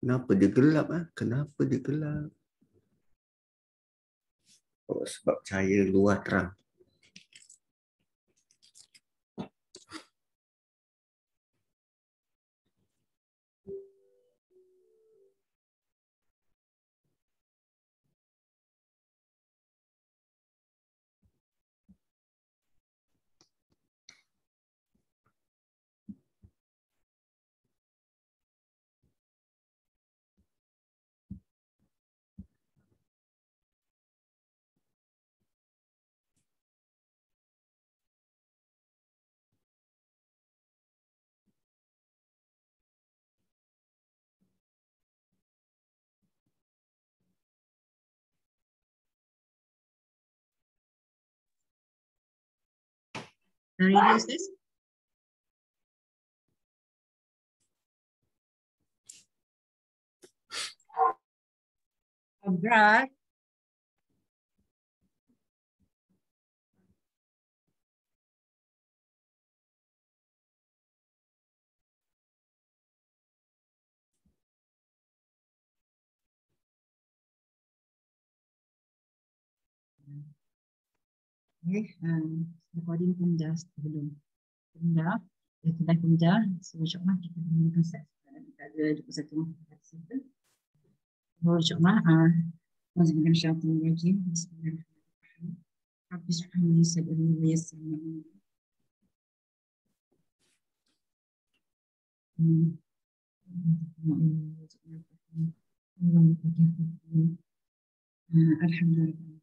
Kenapa dia gelap? Kenapa dia gelap? Oh, sebab cahaya luar terang. Ready, Ustaz? Abrar. Okay, recording pun dah sebelum. Dah, kita dah pun dah. So, insyaAllah kita menggunakan set. Kita ada 21 situ. So, insyaAllah, Mazhabkan syaitan rajim. Bismillahirrahmanirrahim. Rabbi subhanahu sadri wa yassir li amri. Alhamdulillah.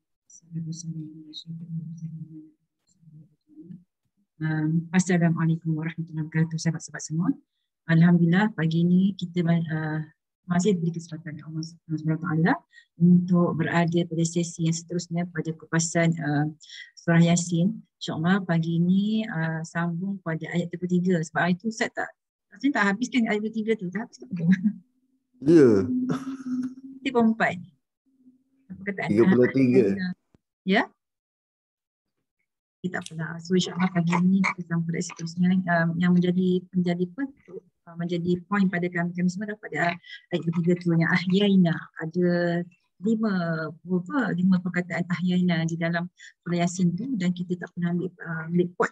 Assalamualaikum warahmatullahi wabarakatuh, sahabat-sahabat semua. Alhamdulillah, pagi ini kita masih diberi kesempatan Allah SWT untuk berada pada sesi yang seterusnya pada kupasan surah Yasin. InsyaAllah pagi ini sambung pada ayat 33. Sebab ayat itu Ustaz saya tak habiskan ayat 33 tu. Tak habis tak? Ya. 34. Perkataan 33. ya. Kita pernah. So insyaAllah pagi ini kita sampai pada seterusnya yang menjadi poin pada kami semua pada ayat ketiga tu yang ahyaina. Ada lima perkataan ahyaina di dalam surah Yasin tu dan kita tak pernah ambil kuat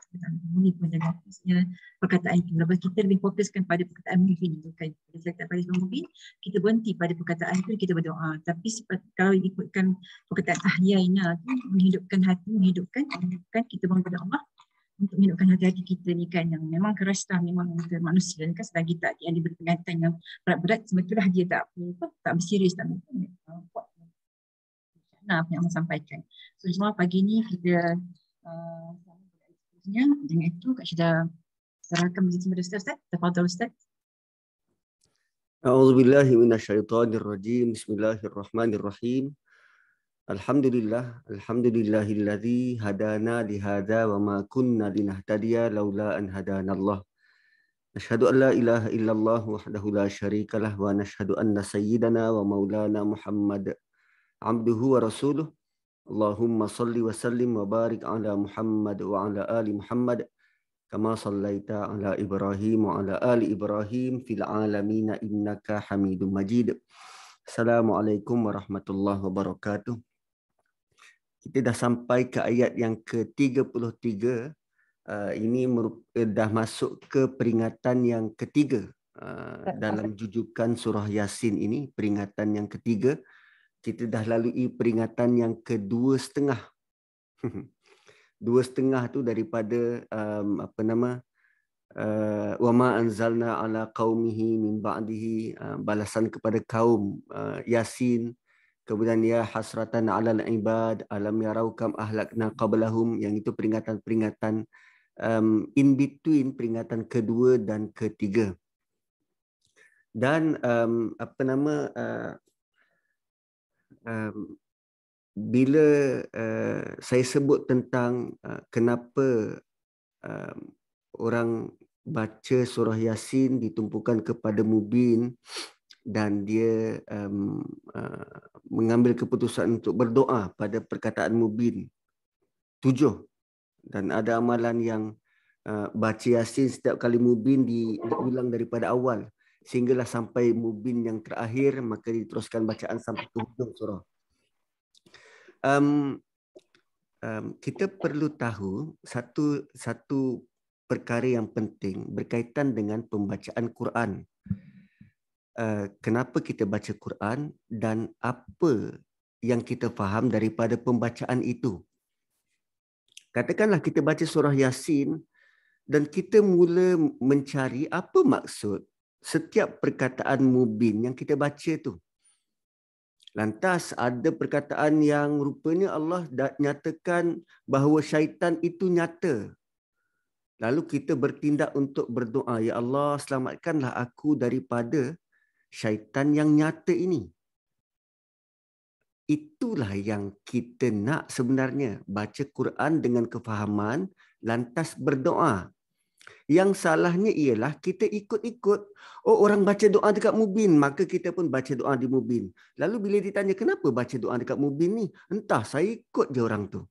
bunyi pun dan maksudnya perkataan itu. Lepas kita lebih fokuskan pada perkataan mubin, bukan pada perkataan pada mubin, kita berhenti pada perkataan itu kita berdoa. Tapi kalau ikutkan perkataan ahyaina tu menghidupkan hati, menghidupkan kita bangun pada Allah untuk menghidupkan hati-hati kita ni kan yang memang keras lah, memang kita manusia ni kan selagi tak yang diberi peringatan yang berat-berat sebetulnya dia tak berserius, tak kuat. Nah, apa yang saya sampaikan. So, semua pagi ni kita seterusnya dengan itu Kak Syeda serahkan majlis kepada Ustaz. Tafadhal Ustaz. A'udzubillahi minasyaitonirrajim. Bismillahirrahmanirrahim. Alhamdulillahilladzi hadana lihada wa ma kunna linahtadiya laula an hadanallah. Nashhadu an la ilaha illallah wahdahu la syarikalah wa nashhadu anna sayyidana wa maulana Muhammad abduhu wa rasuluh. Allahumma salli wa sallim wa barik ala Muhammad wa ala ali Muhammad kama sallaita ala Ibrahim wa ala ali Ibrahim fil alamin innaka Hamidum Majid. Assalamualaikum warahmatullahi wabarakatuh. Kita dah sampai ke ayat yang ke-33. Ini dah masuk ke peringatan yang ketiga dalam jujukan surah Yasin ini, peringatan yang ketiga. Kita dah lalui peringatan yang ke-2.5. 2.5 tu daripada wa ma anzalna ala qaumihi min ba'dihi, balasan kepada kaum Yasin. Kemudian ya hasratan alal ibad alam yarau kam ahlakna qablahum, yang itu peringatan-peringatan in between peringatan kedua dan ketiga. Dan bila saya sebut tentang kenapa orang baca surah Yasin ditumpukan kepada mubin dan dia mengambil keputusan untuk berdoa pada perkataan mubin 7, dan ada amalan yang baca Yasin setiap kali mubin diulang daripada awal. sehinggalah sampai mubin yang terakhir, maka diteruskan bacaan sampai ke hujung surah. Kita perlu tahu satu perkara yang penting berkaitan dengan pembacaan Quran. Kenapa kita baca Quran dan apa yang kita faham daripada pembacaan itu. Katakanlah kita baca surah Yasin dan kita mula mencari apa maksud setiap perkataan mubin yang kita baca tu. Lantas ada perkataan yang rupanya Allah nyatakan bahawa syaitan itu nyata. Lalu kita bertindak untuk berdoa, ya Allah, selamatkanlah aku daripada syaitan yang nyata ini. Itulah yang kita nak sebenarnya. Baca Quran dengan kefahaman, lantas berdoa. Yang salahnya ialah kita ikut-ikut. Oh, orang baca doa dekat Mubin, maka kita pun baca doa di Mubin. Lalu bila ditanya, kenapa baca doa dekat Mubin ni? Entah, saya ikut je orang tu.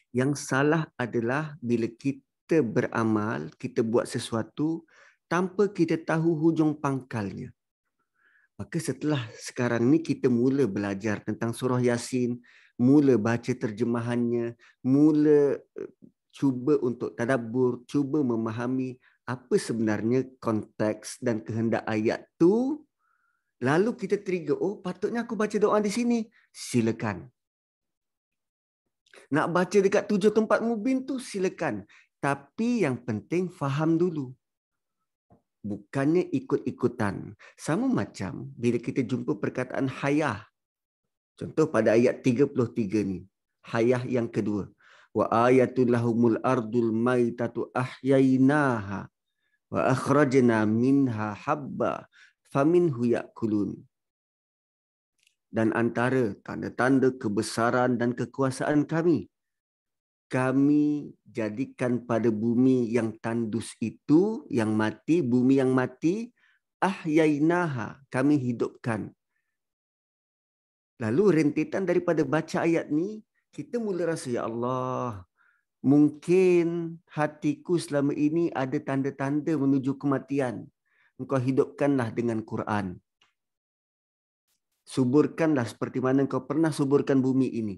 Yang salah adalah bila kita beramal, kita buat sesuatu tanpa kita tahu hujung pangkalnya. Maka setelah sekarang ni kita mula belajar tentang surah Yasin, mula baca terjemahannya, mula cuba untuk tadabbur, cuba memahami apa sebenarnya konteks dan kehendak ayat tu, lalu kita trigger, oh patutnya aku baca doa di sini. Silakan. Nak baca dekat 7 tempat mubin tu silakan. Tapi yang penting faham dulu. Bukannya ikut-ikutan. Sama macam bila kita jumpa perkataan hayah. Contoh pada ayat 33 ni. Hayah yang kedua. Wa ayatul lahumul ardul maitatu ahyainaha wa akhrajna minha habba faminhu yakulun. Dan antara tanda-tanda kebesaran dan kekuasaan kami jadikan pada bumi yang tandus itu, yang mati, bumi yang mati, ahyainaha, kami hidupkan. Lalu rentetan daripada baca ayat ni, kita mula rasa, ya Allah, mungkin hatiku selama ini ada tanda-tanda menuju kematian. Engkau hidupkanlah dengan Quran. Suburkanlah seperti mana engkau pernah suburkan bumi ini.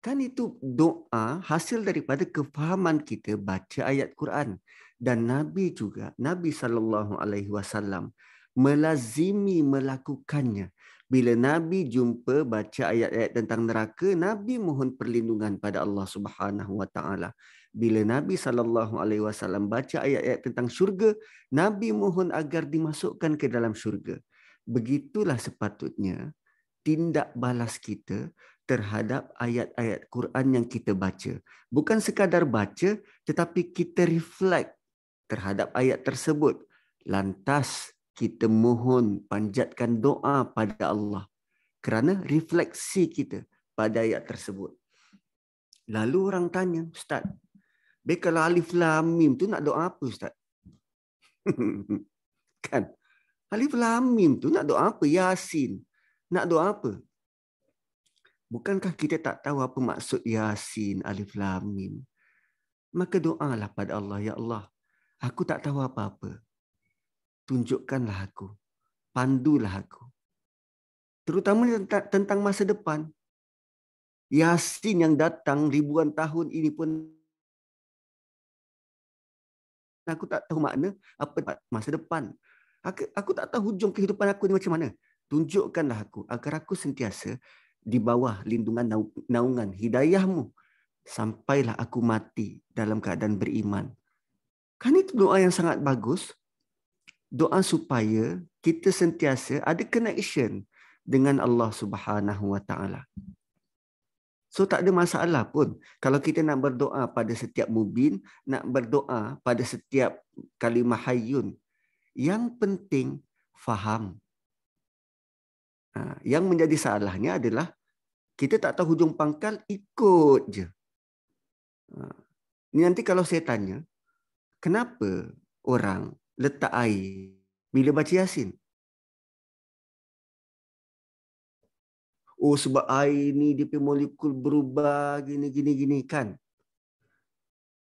Kan itu doa hasil daripada kefahaman kita baca ayat Quran. Dan Nabi juga, Nabi SAW melazimi melakukannya. Bila Nabi jumpa baca ayat-ayat tentang neraka, Nabi mohon perlindungan pada Allah Subhanahu Wa Taala. Bila Nabi SAW baca ayat-ayat tentang syurga, Nabi mohon agar dimasukkan ke dalam syurga. Begitulah sepatutnya tindak balas kita terhadap ayat-ayat Quran yang kita baca. Bukan sekadar baca, tetapi kita reflect terhadap ayat tersebut. Lantas kita mohon, panjatkan doa pada Allah kerana refleksi kita pada ayat tersebut. Lalu orang tanya, Ustaz, kalau alif lam mim tu nak doa apa, Ustaz? Kan? Alif lam mim tu nak doa apa? Yasin. Nak doa apa? Bukankah kita tak tahu apa maksud Yasin, Alif Lam Mim? Maka doalah pada Allah, ya Allah, aku tak tahu apa-apa. Tunjukkanlah aku. Pandulah aku. Terutama tentang masa depan. Yasin yang datang ribuan tahun ini pun aku tak tahu makna apa masa depan. Aku tak tahu hujung kehidupan aku ni macam mana. Tunjukkanlah aku agar aku sentiasa di bawah lindungan naungan hidayahmu sampailah aku mati dalam keadaan beriman. Kan itu doa yang sangat bagus. Doa supaya kita sentiasa ada connection dengan Allah Subhanahu Wa Taala. So tak ada masalah pun kalau kita nak berdoa pada setiap mubin, nak berdoa pada setiap kalimah hayyun. Yang penting faham. Yang menjadi salahnya adalah kita tak tahu hujung pangkal, ikut je. Nanti kalau saya tanya, kenapa orang letak air bila baca Yasin? Oh, sebab air ni dia punya molekul berubah, gini kan.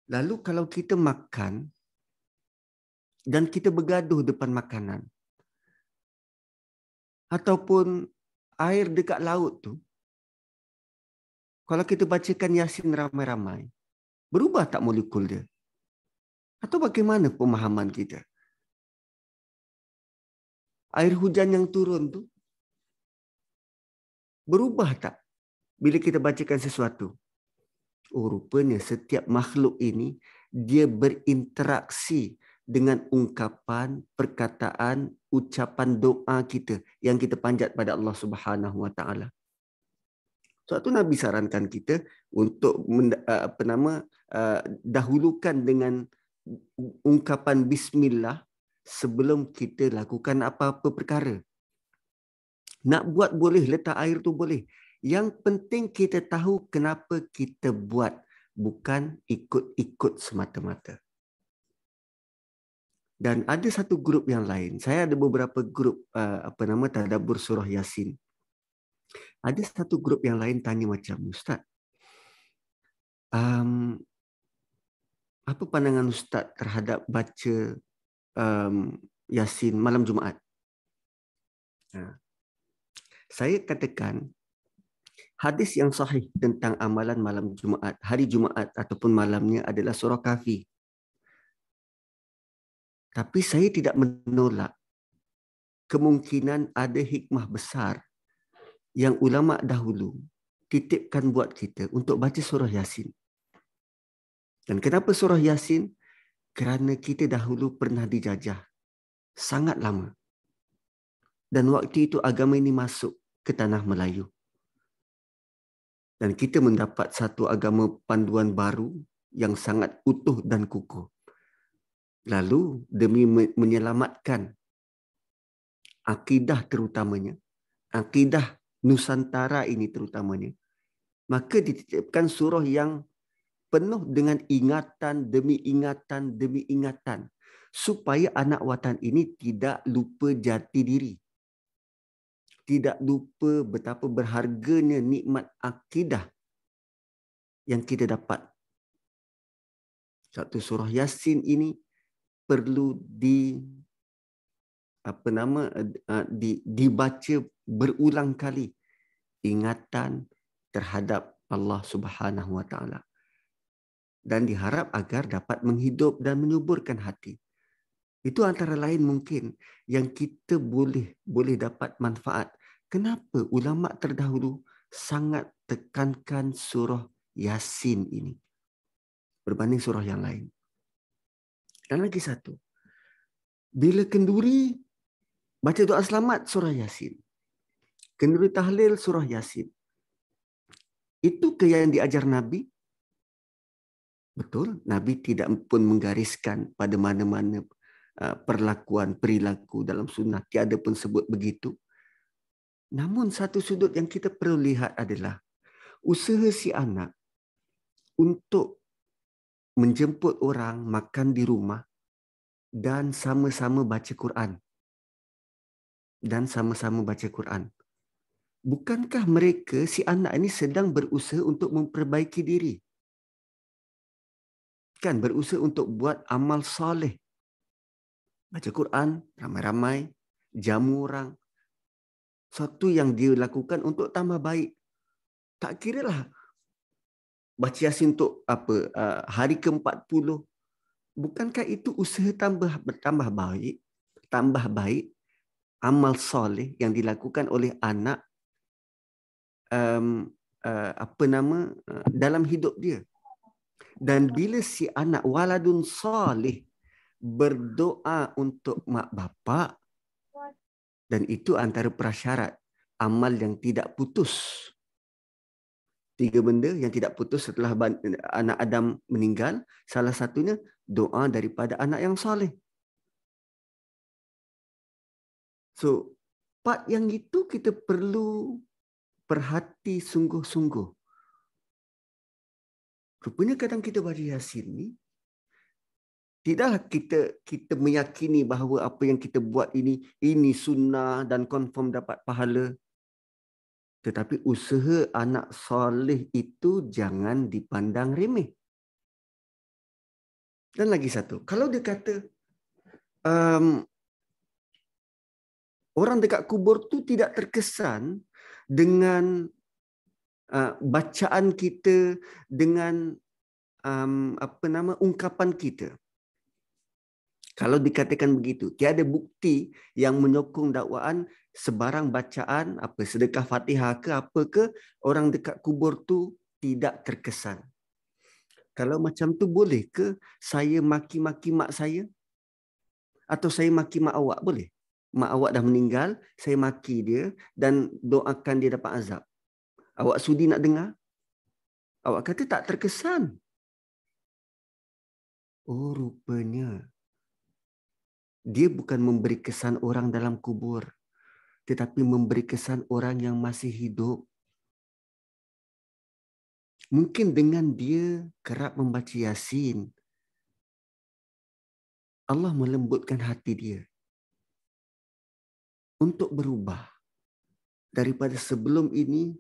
Lalu kalau kita makan, dan kita bergaduh depan makanan. Ataupun air dekat laut tu, kalau kita bacakan Yasin ramai-ramai, berubah tak molekul dia? Atau bagaimana pemahaman kita? Air hujan yang turun tu, berubah tak bila kita bacakan sesuatu? Oh, rupanya setiap makhluk ini, dia berinteraksi dengan ungkapan, perkataan, ucapan doa kita yang kita panjat pada Allah Subhanahu Wa Taala. Sebab tu Nabi sarankan kita untuk dahulukan dengan ungkapan bismillah sebelum kita lakukan apa-apa perkara. Nak buat boleh, letak air tu boleh. Yang penting kita tahu kenapa kita buat, bukan ikut-ikut semata-mata. Dan ada satu grup yang lain. Saya ada beberapa grup tadabbur surah Yasin. Ada satu grup yang lain tanya macam, Ustaz, apa pandangan Ustaz terhadap baca Yasin malam Jumaat? Saya katakan, hadis yang sahih tentang amalan malam Jumaat, hari Jumaat ataupun malamnya adalah surah Kahfi. Tapi saya tidak menolak kemungkinan ada hikmah besar yang ulama dahulu titipkan buat kita untuk baca surah Yasin. Dan kenapa surah Yasin? Kerana kita dahulu pernah dijajah sangat lama. Dan waktu itu agama ini masuk ke tanah Melayu. Dan kita mendapat satu agama panduan baru yang sangat utuh dan kukuh. Lalu demi menyelamatkan akidah terutamanya, akidah Nusantara ini terutamanya, maka dititipkan surah yang penuh dengan ingatan demi ingatan demi ingatan, supaya anak watan ini tidak lupa jati diri. Tidak lupa betapa berharganya nikmat akidah yang kita dapat. Satu surah Yasin ini perlu dibaca berulang kali, ingatan terhadap Allah Subhanahu Wa Taala, dan diharap agar dapat menghidup dan menyuburkan hati. Itu antara lain mungkin yang kita boleh dapat manfaat. Kenapa ulama terdahulu sangat tekankan surah Yasin ini berbanding surah yang lain? Dan lagi satu, bila kenduri, baca doa selamat surah Yasin. Kenduri tahlil surah Yasin. Itu ke yang diajar Nabi? Betul, Nabi tidak pun menggariskan pada mana-mana perlakuan, perilaku dalam sunnah. Tiada pun sebut begitu. Namun satu sudut yang kita perlu lihat adalah usaha si anak untuk menjemput orang makan di rumah dan sama-sama baca Quran. Bukankah mereka, si anak ini sedang berusaha untuk memperbaiki diri? Kan berusaha untuk buat amal soleh. Baca Quran, ramai-ramai, jamu orang. Satu yang dia lakukan untuk tambah baik. Tak kiralah baca Yasin untuk hari ke-40. Bukankah itu usaha tambah baik amal soleh yang dilakukan oleh anak dalam hidup dia. Dan bila si anak waladun soleh berdoa untuk mak bapak, dan itu antara prasyarat amal yang tidak putus. 3 benda yang tidak putus setelah anak Adam meninggal. Salah satunya doa daripada anak yang soleh. So, part yang itu kita perlu perhati sungguh-sungguh. Rupanya kadang kita baca Yasin ni, tidaklah kita meyakini bahawa apa yang kita buat ini sunnah dan confirm dapat pahala. Tetapi usaha anak soleh itu jangan dipandang remeh. Dan lagi satu, kalau dia kata, orang dekat kubur tu tidak terkesan dengan bacaan kita, dengan ungkapan kita. Kalau dikatakan begitu, tiada bukti yang menyokong dakwaan sebarang bacaan, sedekah Fatihah ke apa ke, orang dekat kubur tu tidak terkesan. Kalau macam tu, boleh ke saya maki-maki mak saya? Atau saya maki mak awak, boleh? Mak awak dah meninggal, saya maki dia dan doakan dia dapat azab. Awak sudi nak dengar? Awak kata tak terkesan. Oh, rupanya dia bukan memberi kesan orang dalam kubur, tetapi memberi kesan orang yang masih hidup. Mungkin dengan dia kerap membaca Yasin, Allah melembutkan hati dia untuk berubah daripada sebelum ini,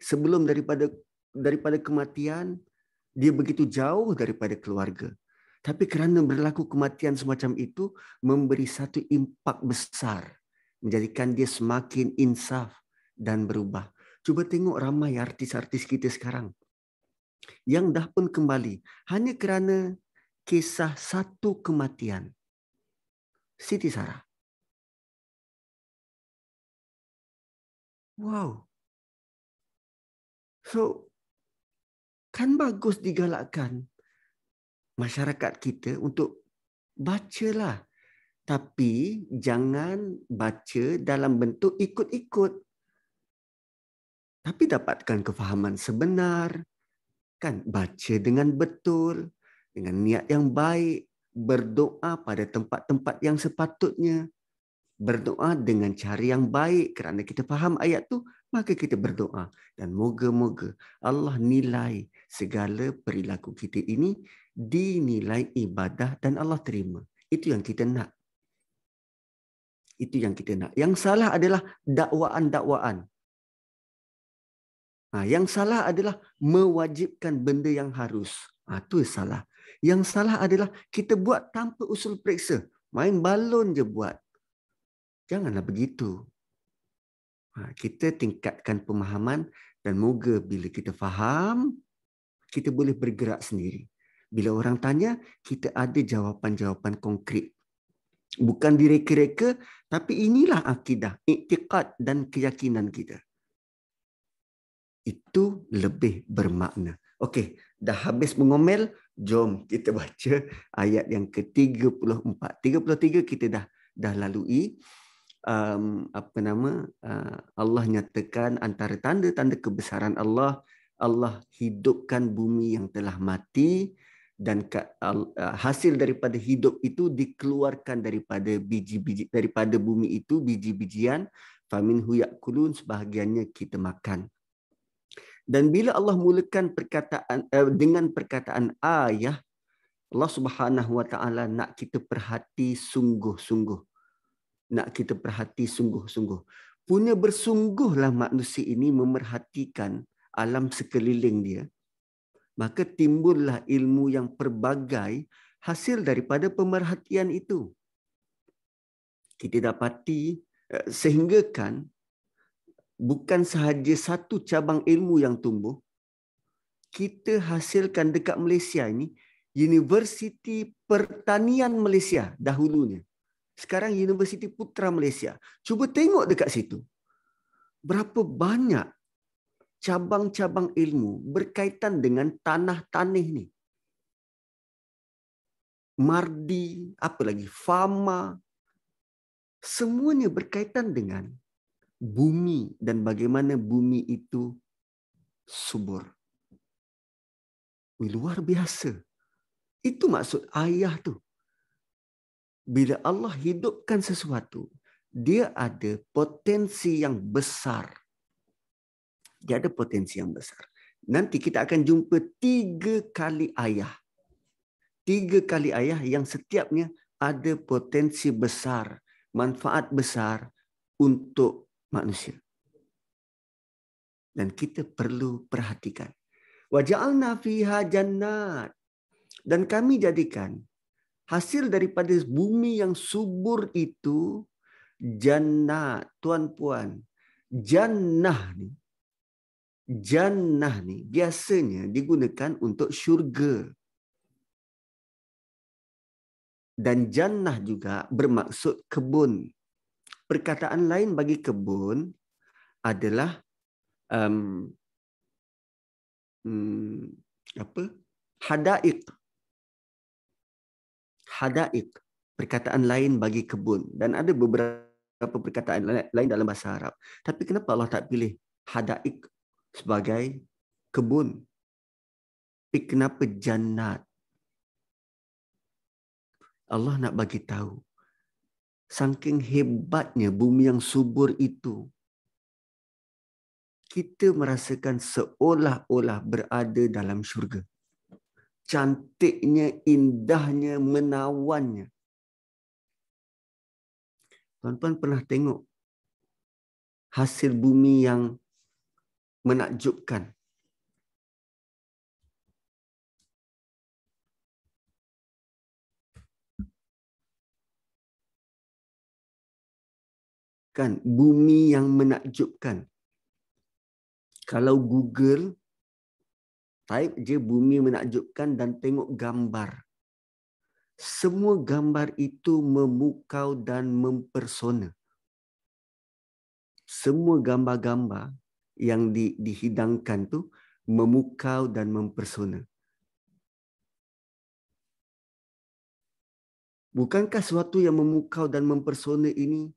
daripada kematian, dia begitu jauh daripada keluarga. Tapi kerana berlaku kematian semacam itu, memberi satu impak besar, menjadikan dia semakin insaf dan berubah. Cuba tengok ramai artis-artis kita sekarang yang dah pun kembali hanya kerana kisah satu kematian. Siti Sarah. Wow. So, kan bagus digalakkan masyarakat kita untuk bacalah. Tapi jangan baca dalam bentuk ikut-ikut. Tapi dapatkan kefahaman sebenar. Kan baca dengan betul, dengan niat yang baik, berdoa pada tempat-tempat yang sepatutnya. Berdoa dengan cara yang baik kerana kita faham ayat tu, maka kita berdoa. Dan moga-moga Allah nilai segala perilaku kita ini dinilai ibadah dan Allah terima. Itu yang kita nak. Itu yang kita nak. Yang salah adalah dakwaan-dakwaan. Yang salah adalah mewajibkan benda yang harus. Itu salah. Yang salah adalah kita buat tanpa usul periksa. Main balon je buat. Janganlah begitu. Kita tingkatkan pemahaman dan moga bila kita faham, kita boleh bergerak sendiri. Bila orang tanya, kita ada jawapan-jawapan konkret. Bukan direka-reka, tapi inilah akidah, iktiqad dan keyakinan kita. Itu lebih bermakna. Okey, dah habis mengomel, jom kita baca ayat yang ke-34. 33 kita dah lalui. Allah nyatakan antara tanda-tanda kebesaran Allah, Allah hidupkan bumi yang telah mati dan hasil daripada hidup itu dikeluarkan daripada biji-biji, daripada bumi itu biji-bijian, faminhu yakulun, sebahagiannya kita makan. Dan bila Allah mulakan perkataan dengan perkataan ayah, Allah Subhanahu Wa Taala nak kita perhati sungguh-sungguh. Nak kita perhati sungguh-sungguh. Punya bersungguhlah manusia ini memerhatikan alam sekeliling dia. Maka timbullah ilmu yang pelbagai hasil daripada pemerhatian itu. Kita dapati sehinggakan bukan sahaja satu cabang ilmu yang tumbuh, kita hasilkan dekat Malaysia ini Universiti Pertanian Malaysia dahulunya. Sekarang Universiti Putra Malaysia. Cuba tengok dekat situ. Berapa banyak cabang-cabang ilmu berkaitan dengan tanah-tanah ni. Mardi, apa lagi, Fama. Semuanya berkaitan dengan bumi dan bagaimana bumi itu subur. Luar biasa. Itu maksud ayah tu. Bila Allah hidupkan sesuatu, dia ada potensi yang besar. Dia ada potensi yang besar. Nanti kita akan jumpa 3 kali ayah. 3 kali ayah yang setiapnya ada potensi besar, manfaat besar untuk manusia. Dan kita perlu perhatikan. Wa ja'alna fiha jannat. Dan kami jadikan Hasil daripada bumi yang subur itu jannah, tuan-puan. Jannah ni biasanya digunakan untuk syurga. Dan jannah juga bermaksud kebun. Perkataan lain bagi kebun adalah hadaik. Hadaik. Perkataan lain bagi kebun. Dan ada beberapa perkataan lain dalam bahasa Arab. Tapi kenapa Allah tak pilih hadaik sebagai kebun? Tapi kenapa jannat? Allah nak bagi tahu. Saking hebatnya bumi yang subur itu, kita merasakan seolah-olah berada dalam syurga. Cantiknya, indahnya, menawannya. Tuan-tuan pernah tengok hasil bumi yang menakjubkan? Kan, bumi yang menakjubkan. Kalau Google, type je bumi menakjubkan dan tengok gambar. Semua gambar itu memukau dan mempersona. Semua gambar-gambar yang dihidangkan tu memukau dan mempersona. Bukankah sesuatu yang memukau dan mempersona ini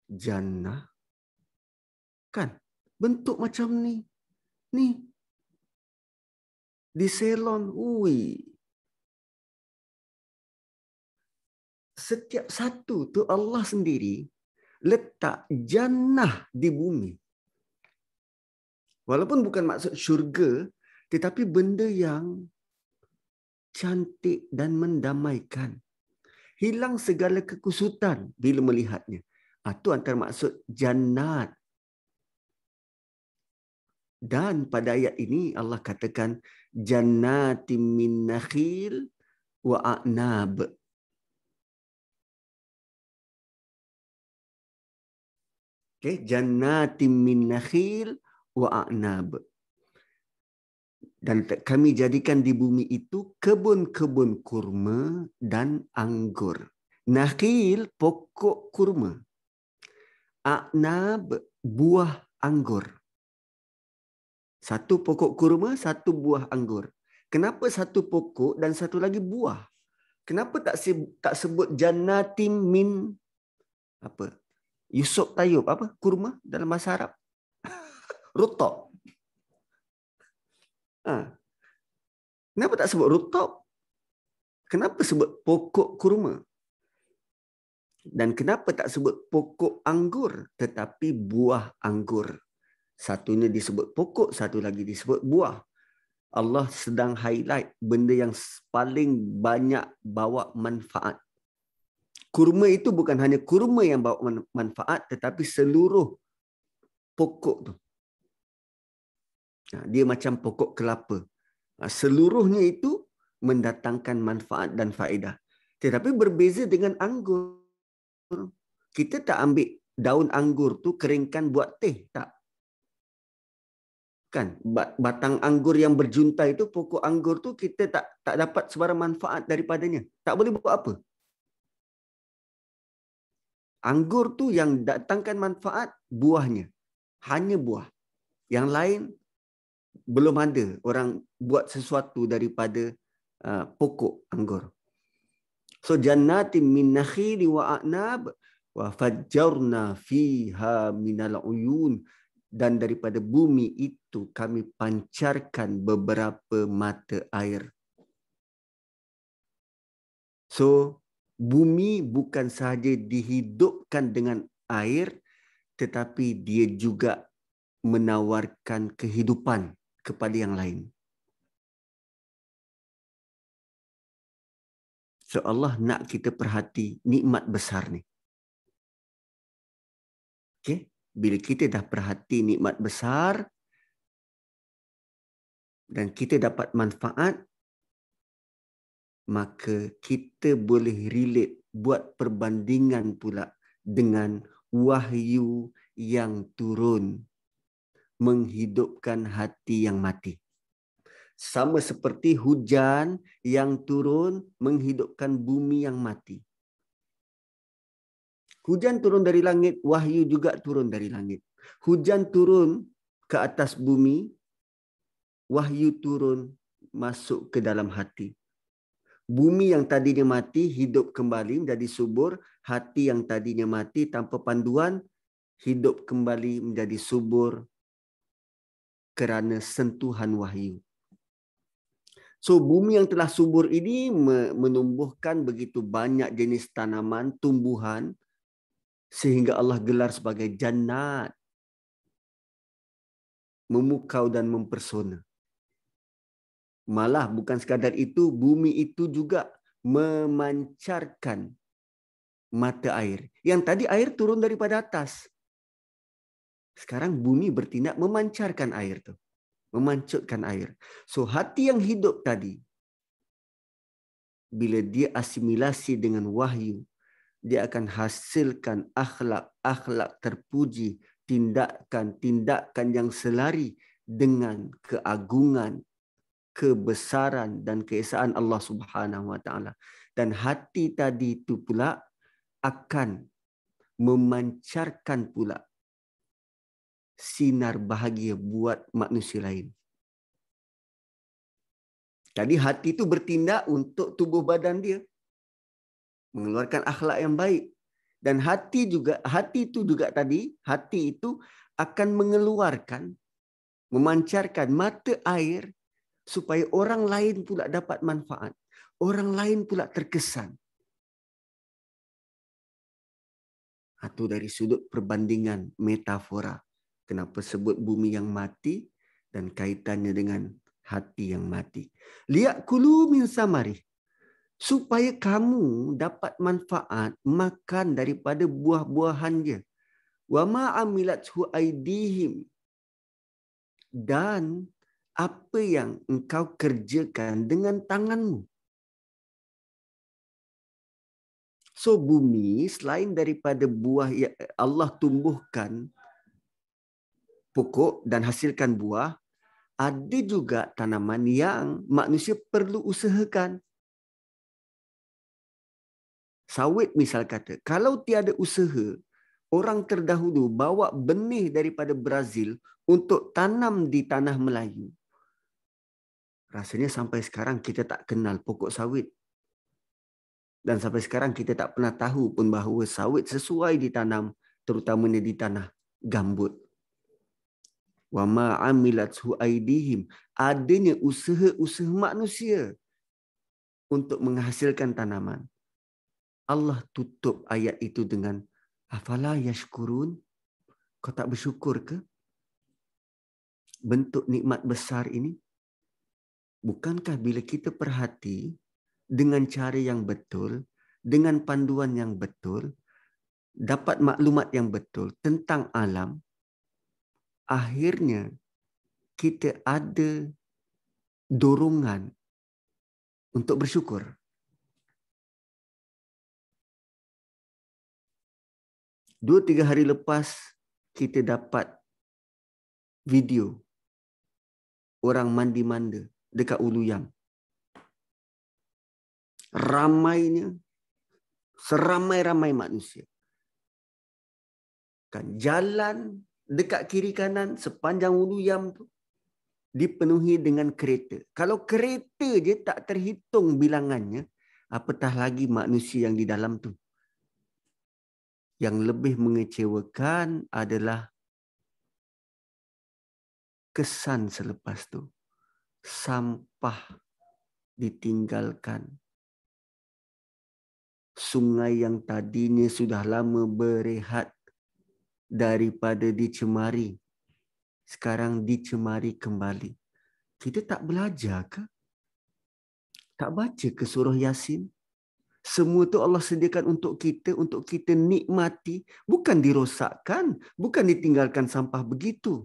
jannah? Kan? Bentuk macam ni. Ni. Di salon. Ui. Setiap satu tu Allah sendiri letak jannah di bumi. Walaupun bukan maksud syurga, tetapi benda yang cantik dan mendamaikan. Hilang segala kekusutan bila melihatnya. Itu antara maksud jannat. Dan pada ayat ini Allah katakan jannatin min nakhil wa a'nab. Okay, jannatin min nakhil wa a'nab. Dan kami jadikan di bumi itu kebun-kebun kurma dan anggur. Nakhil pokok kurma. A'nab buah anggur. Satu pokok kurma, satu buah anggur. Kenapa satu pokok dan satu lagi buah? Kenapa tak sebut jannatin min apa? Yusuf Tayyub apa? Kurma dalam bahasa Arab. Rutab. Kenapa tak sebut rutab? Kenapa sebut pokok kurma? Dan kenapa tak sebut pokok anggur tetapi buah anggur? Satunya disebut pokok, satu lagi disebut buah. Allah sedang highlight benda yang paling banyak bawa manfaat. Kurma itu bukan hanya kurma yang bawa manfaat tetapi seluruh pokok tu. Dia macam pokok kelapa. Seluruhnya itu mendatangkan manfaat dan faedah. Tetapi berbeza dengan anggur. Kita tak ambil daun anggur tu keringkan buat teh, tak. Kan, batang anggur yang berjuntai itu, pokok anggur tu kita tak dapat sebarang manfaat daripadanya. Tak boleh buat apa. Anggur tu yang datangkan manfaat buahnya. Hanya buah. Yang lain belum ada orang buat sesuatu daripada pokok anggur. So jannatin min nakhili wa a'nab wa fajjarna fiha minal uyun, dan daripada bumi itu kami pancarkan beberapa mata air. So bumi bukan sahaja dihidupkan dengan air, tetapi dia juga menawarkan kehidupan kepada yang lain. So Allah nak kita perhati nikmat besar ni. Okay? Bila kita dah perhati nikmat besar dan kita dapat manfaat, maka kita boleh relate, buat perbandingan pula dengan wahyu yang turun menghidupkan hati yang mati. Sama seperti hujan yang turun menghidupkan bumi yang mati. Hujan turun dari langit, wahyu juga turun dari langit. Hujan turun ke atas bumi, wahyu turun masuk ke dalam hati. Bumi yang tadinya mati hidup kembali menjadi subur, hati yang tadinya mati tanpa panduan hidup kembali menjadi subur kerana sentuhan wahyu. So bumi yang telah subur ini menumbuhkan begitu banyak jenis tanaman, tumbuhan sehingga Allah gelar sebagai jannat, memukau dan mempersona. Malah bukan sekadar itu, bumi itu juga memancarkan mata air. Yang tadi air turun daripada atas. Sekarang bumi bertindak memancarkan air tu, memancutkan air. So hati yang hidup tadi, bila dia asimilasi dengan wahyu, dia akan hasilkan akhlak-akhlak terpuji, tindakan-tindakan yang selari dengan keagungan, kebesaran dan keesaan Allah Subhanahu Wa Taala. Dan hati tadi itu pula akan memancarkan pula sinar bahagia buat manusia lain. Jadi hati itu bertindak untuk tubuh badan dia, mengeluarkan akhlak yang baik. Dan hati itu juga tadi, hati itu akan mengeluarkan, memancarkan mata air supaya orang lain pula dapat manfaat. Orang lain pula terkesan. Atau dari sudut perbandingan metafora. Kenapa sebut bumi yang mati dan kaitannya dengan hati yang mati. Liya'kulu min samari. Supaya kamu dapat manfaat makan daripada buah-buahannya. Wa ma amilathu aydihim. Dan apa yang engkau kerjakan dengan tanganmu. So bumi selain daripada buah yang Allah tumbuhkan pokok dan hasilkan buah, ada juga tanaman yang manusia perlu usahakan. Sawit misal kata, kalau tiada usaha, orang terdahulu bawa benih daripada Brazil untuk tanam di tanah Melayu. Rasanya sampai sekarang kita tak kenal pokok sawit. Dan sampai sekarang kita tak pernah tahu pun bahawa sawit sesuai ditanam, terutamanya di tanah gambut. Wa ma amilathu aydihim. Adanya usaha-usaha manusia untuk menghasilkan tanaman. Allah tutup ayat itu dengan afala yashkurun? Kau tak bersyukur ke? Bentuk nikmat besar ini. Bukankah bila kita perhati dengan cara yang betul, dengan panduan yang betul, dapat maklumat yang betul tentang alam, akhirnya kita ada dorongan untuk bersyukur. Dua, tiga hari lepas, kita dapat video orang mandi-manda dekat Ulu Yam. Ramainya, seramai-ramai manusia. Kan jalan dekat kiri kanan sepanjang Ulu Yam tu dipenuhi dengan kereta. Kalau kereta je tak terhitung bilangannya, apatah lagi manusia yang di dalam tu. Yang lebih mengecewakan adalah kesan selepas tu. Sampah ditinggalkan. Sungai yang tadinya sudah lama berehat daripada dicemari, sekarang dicemari kembali. Kita tak belajar ke? Tak baca ke surah Yasin? Semua tu Allah sediakan untuk kita nikmati, bukan dirosakkan, bukan ditinggalkan sampah begitu.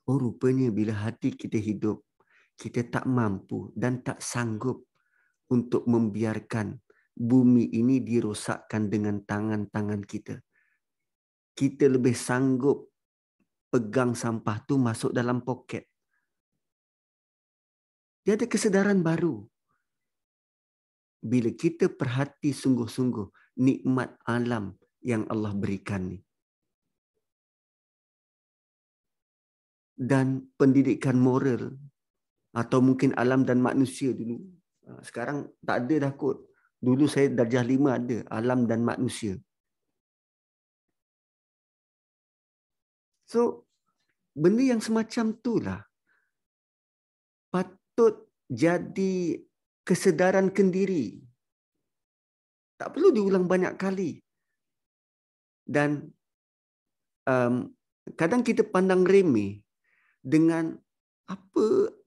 Oh, rupanya bila hati kita hidup, kita tak mampu dan tak sanggup untuk membiarkan bumi ini dirosakkan dengan tangan-tangan kita. Kita lebih sanggup pegang sampah tu masuk dalam poket. Dia ada kesedaran baru. Bila kita perhati sungguh-sungguh nikmat alam yang Allah berikan ni. Dan pendidikan moral atau mungkin alam dan manusia dulu. Sekarang tak ada dah kot. Dulu saya darjah 5 ada alam dan manusia. So, benda yang semacam itulah patut jadi kesedaran kendiri. Tak perlu diulang banyak kali. Dan kadang kita pandang remeh dengan apa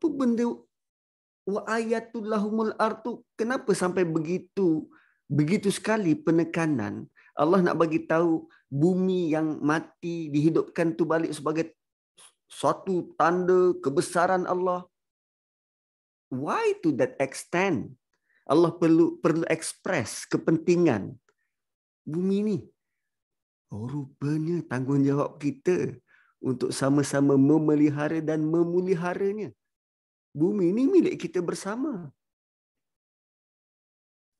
benda wa ayatul lahumul ardu. Kenapa sampai begitu sekali penekanan Allah nak bagi tahu bumi yang mati dihidupkan tu balik sebagai suatu tanda kebesaran Allah. Why to that extent? Allah perlu express kepentingan bumi ni. Oh, rupanya tanggungjawab kita untuk sama-sama memelihara dan memeliharanya. Bumi ini milik kita bersama.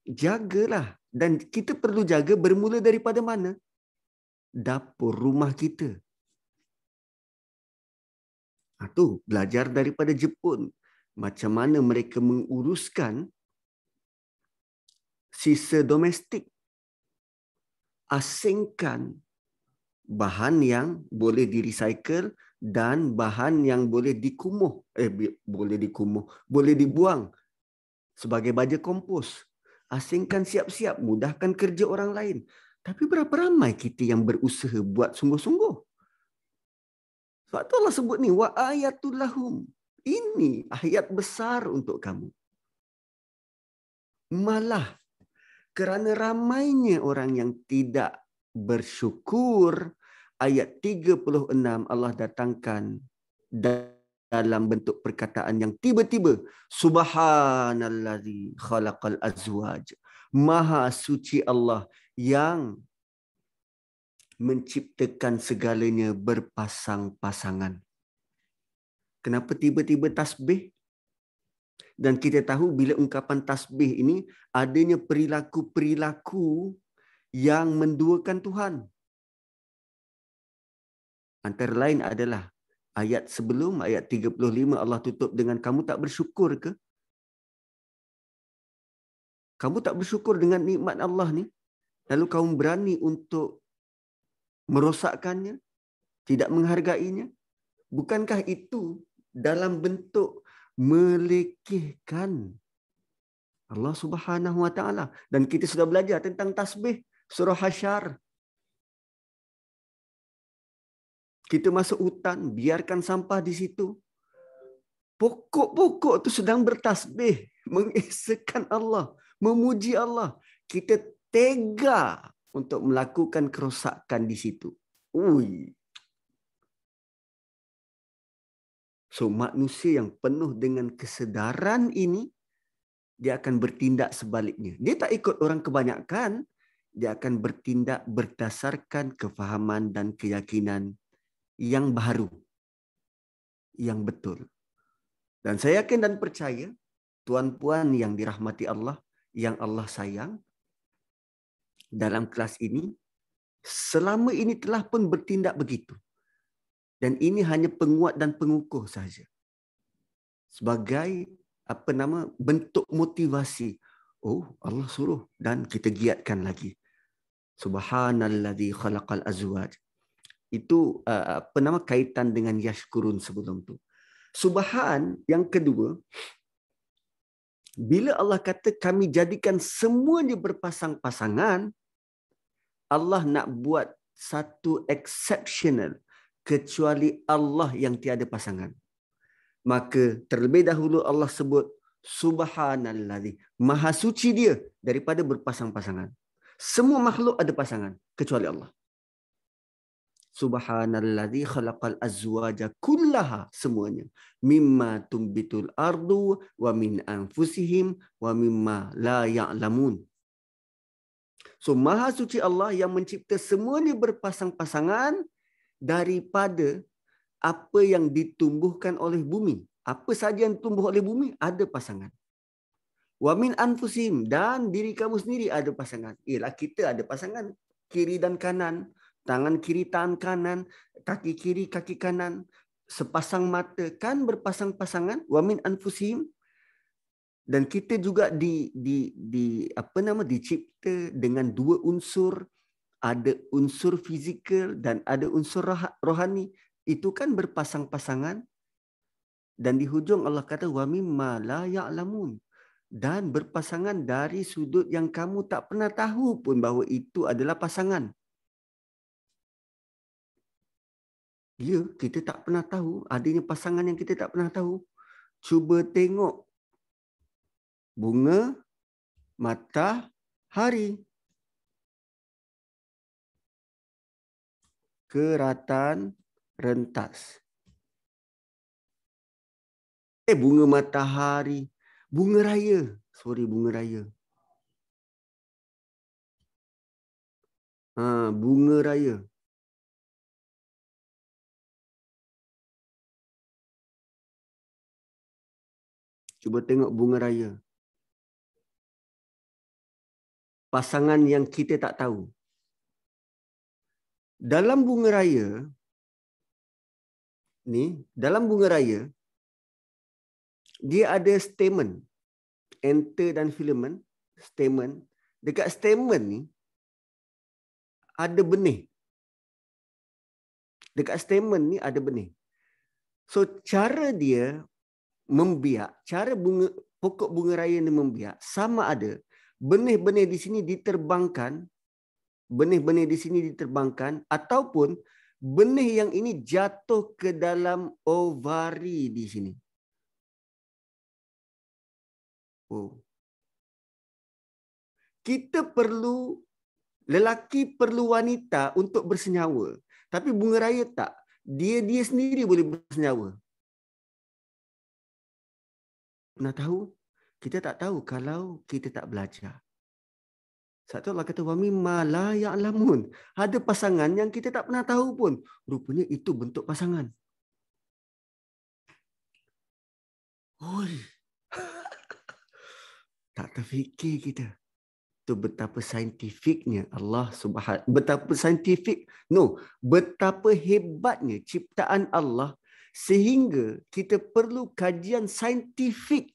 Jagalah. Dan kita perlu jaga bermula daripada mana? Dapur rumah kita. Itu belajar daripada Jepun. Macam mana mereka menguruskan sisa domestik. Asingkan bahan yang boleh di-recycle dan bahan yang boleh boleh dibuang sebagai baja kompos. Asingkan siap-siap, mudahkan kerja orang lain. Tapi berapa ramai kita yang berusaha buat sungguh-sungguh? Sebab tu Allah sebut ni, wa ayatul lahum. Ini ayat besar untuk kamu. Malah kerana ramainya orang yang tidak bersyukur, ayat 36 Allah datangkan dalam bentuk perkataan yang tiba-tiba. Subhanallazi khalaqal azwaj. Maha suci Allah yang menciptakan segalanya berpasang-pasangan. Kenapa tiba-tiba tasbih? Dan kita tahu bila ungkapan tasbih ini adanya perilaku-perilaku yang menduakan Tuhan. Antara lain adalah ayat sebelum, ayat 35 Allah tutup dengan kamu tak bersyukur ke? Kamu tak bersyukur dengan nikmat Allah ni? Lalu kamu berani untuk merosakkannya? Tidak menghargainya? Bukankah itu dalam bentuk melekehkan Allah Subhanahu Wa Taala? Dan kita sudah belajar tentang tasbih surah Hasyr. Kita masuk hutan, biarkan sampah di situ. Pokok-pokok itu sedang bertasbih, mengesakan Allah, memuji Allah. Kita tega untuk melakukan kerosakan di situ. So, manusia yang penuh dengan kesedaran ini, dia akan bertindak sebaliknya. Dia tak ikut orang kebanyakan, dia akan bertindak berdasarkan kefahaman dan keyakinan yang baru, yang betul. Dan saya yakin dan percaya, tuan-puan yang dirahmati Allah, yang Allah sayang, dalam kelas ini, selama ini telah pun bertindak begitu. Dan ini hanya penguat dan pengukuh sahaja. Sebagai bentuk motivasi. Oh, Allah suruh dan kita giatkan lagi. Subhanallazi khalaqal azwaj. Itu kaitan dengan yashkurun sebelum tu. Subhan yang kedua, bila Allah kata kami jadikan semuanya berpasang-pasangan, Allah nak buat satu exceptional, kecuali Allah yang tiada pasangan. Maka terlebih dahulu Allah sebut Subhanallazi, maha suci dia daripada berpasang-pasangan. Semua makhluk ada pasangan kecuali Allah. Subhanalladzi khalaqal azwaja kullaha, semuanya. Mimma tumbitul ardu wa min anfusihim wa mimma la ya'lamun. So Maha Suci Allah yang mencipta semuanya berpasang-pasangan daripada apa yang ditumbuhkan oleh bumi. Apa saja yang tumbuh oleh bumi ada pasangan. Wa min anfusihim, dan diri kamu sendiri ada pasangan. Ialah kita ada pasangan kiri dan kanan. Tangan kiri, tangan kanan, kaki kiri, kaki kanan, sepasang mata kan berpasang-pasangan. Wa min anfusihim, dan kita juga dicipta dengan dua unsur, ada unsur fizikal dan ada unsur rohani. Itu kan berpasang-pasangan. Dan di hujung Allah kata wa mimma la ya'lamun, dan berpasangan dari sudut yang kamu tak pernah tahu pun bahawa itu adalah pasangan. Ya, kita tak pernah tahu adanya pasangan yang kita tak pernah tahu. Cuba tengok bunga matahari. Keratan rentas. Bunga matahari. Bunga raya. Sorry, bunga raya. Bunga raya. Cuba tengok bunga raya. Pasangan yang kita tak tahu. Dalam bunga raya, dia ada stamen. Enter dan filament. Stamen. Dekat stamen ni, ada benih. Dekat stamen ni ada benih. So, cara dia membiak, cara pokok bunga raya ni membiak, sama ada benih-benih di sini diterbangkan, ataupun benih yang ini jatuh ke dalam ovari di sini. Lelaki perlu wanita untuk bersenyawa. Tapi bunga raya tak. Dia sendiri boleh bersenyawa. Pernah tahu? Kita tak tahu kalau kita tak belajar. Satu Allah kata wa mimma la ya'lamun. Ada pasangan yang kita tak pernah tahu pun. Rupanya itu bentuk pasangan. Oi. Tak terfikir kita. Itu betapa saintifiknya Allah Subhanahu. Betapa hebatnya ciptaan Allah sehingga kita perlu kajian saintifik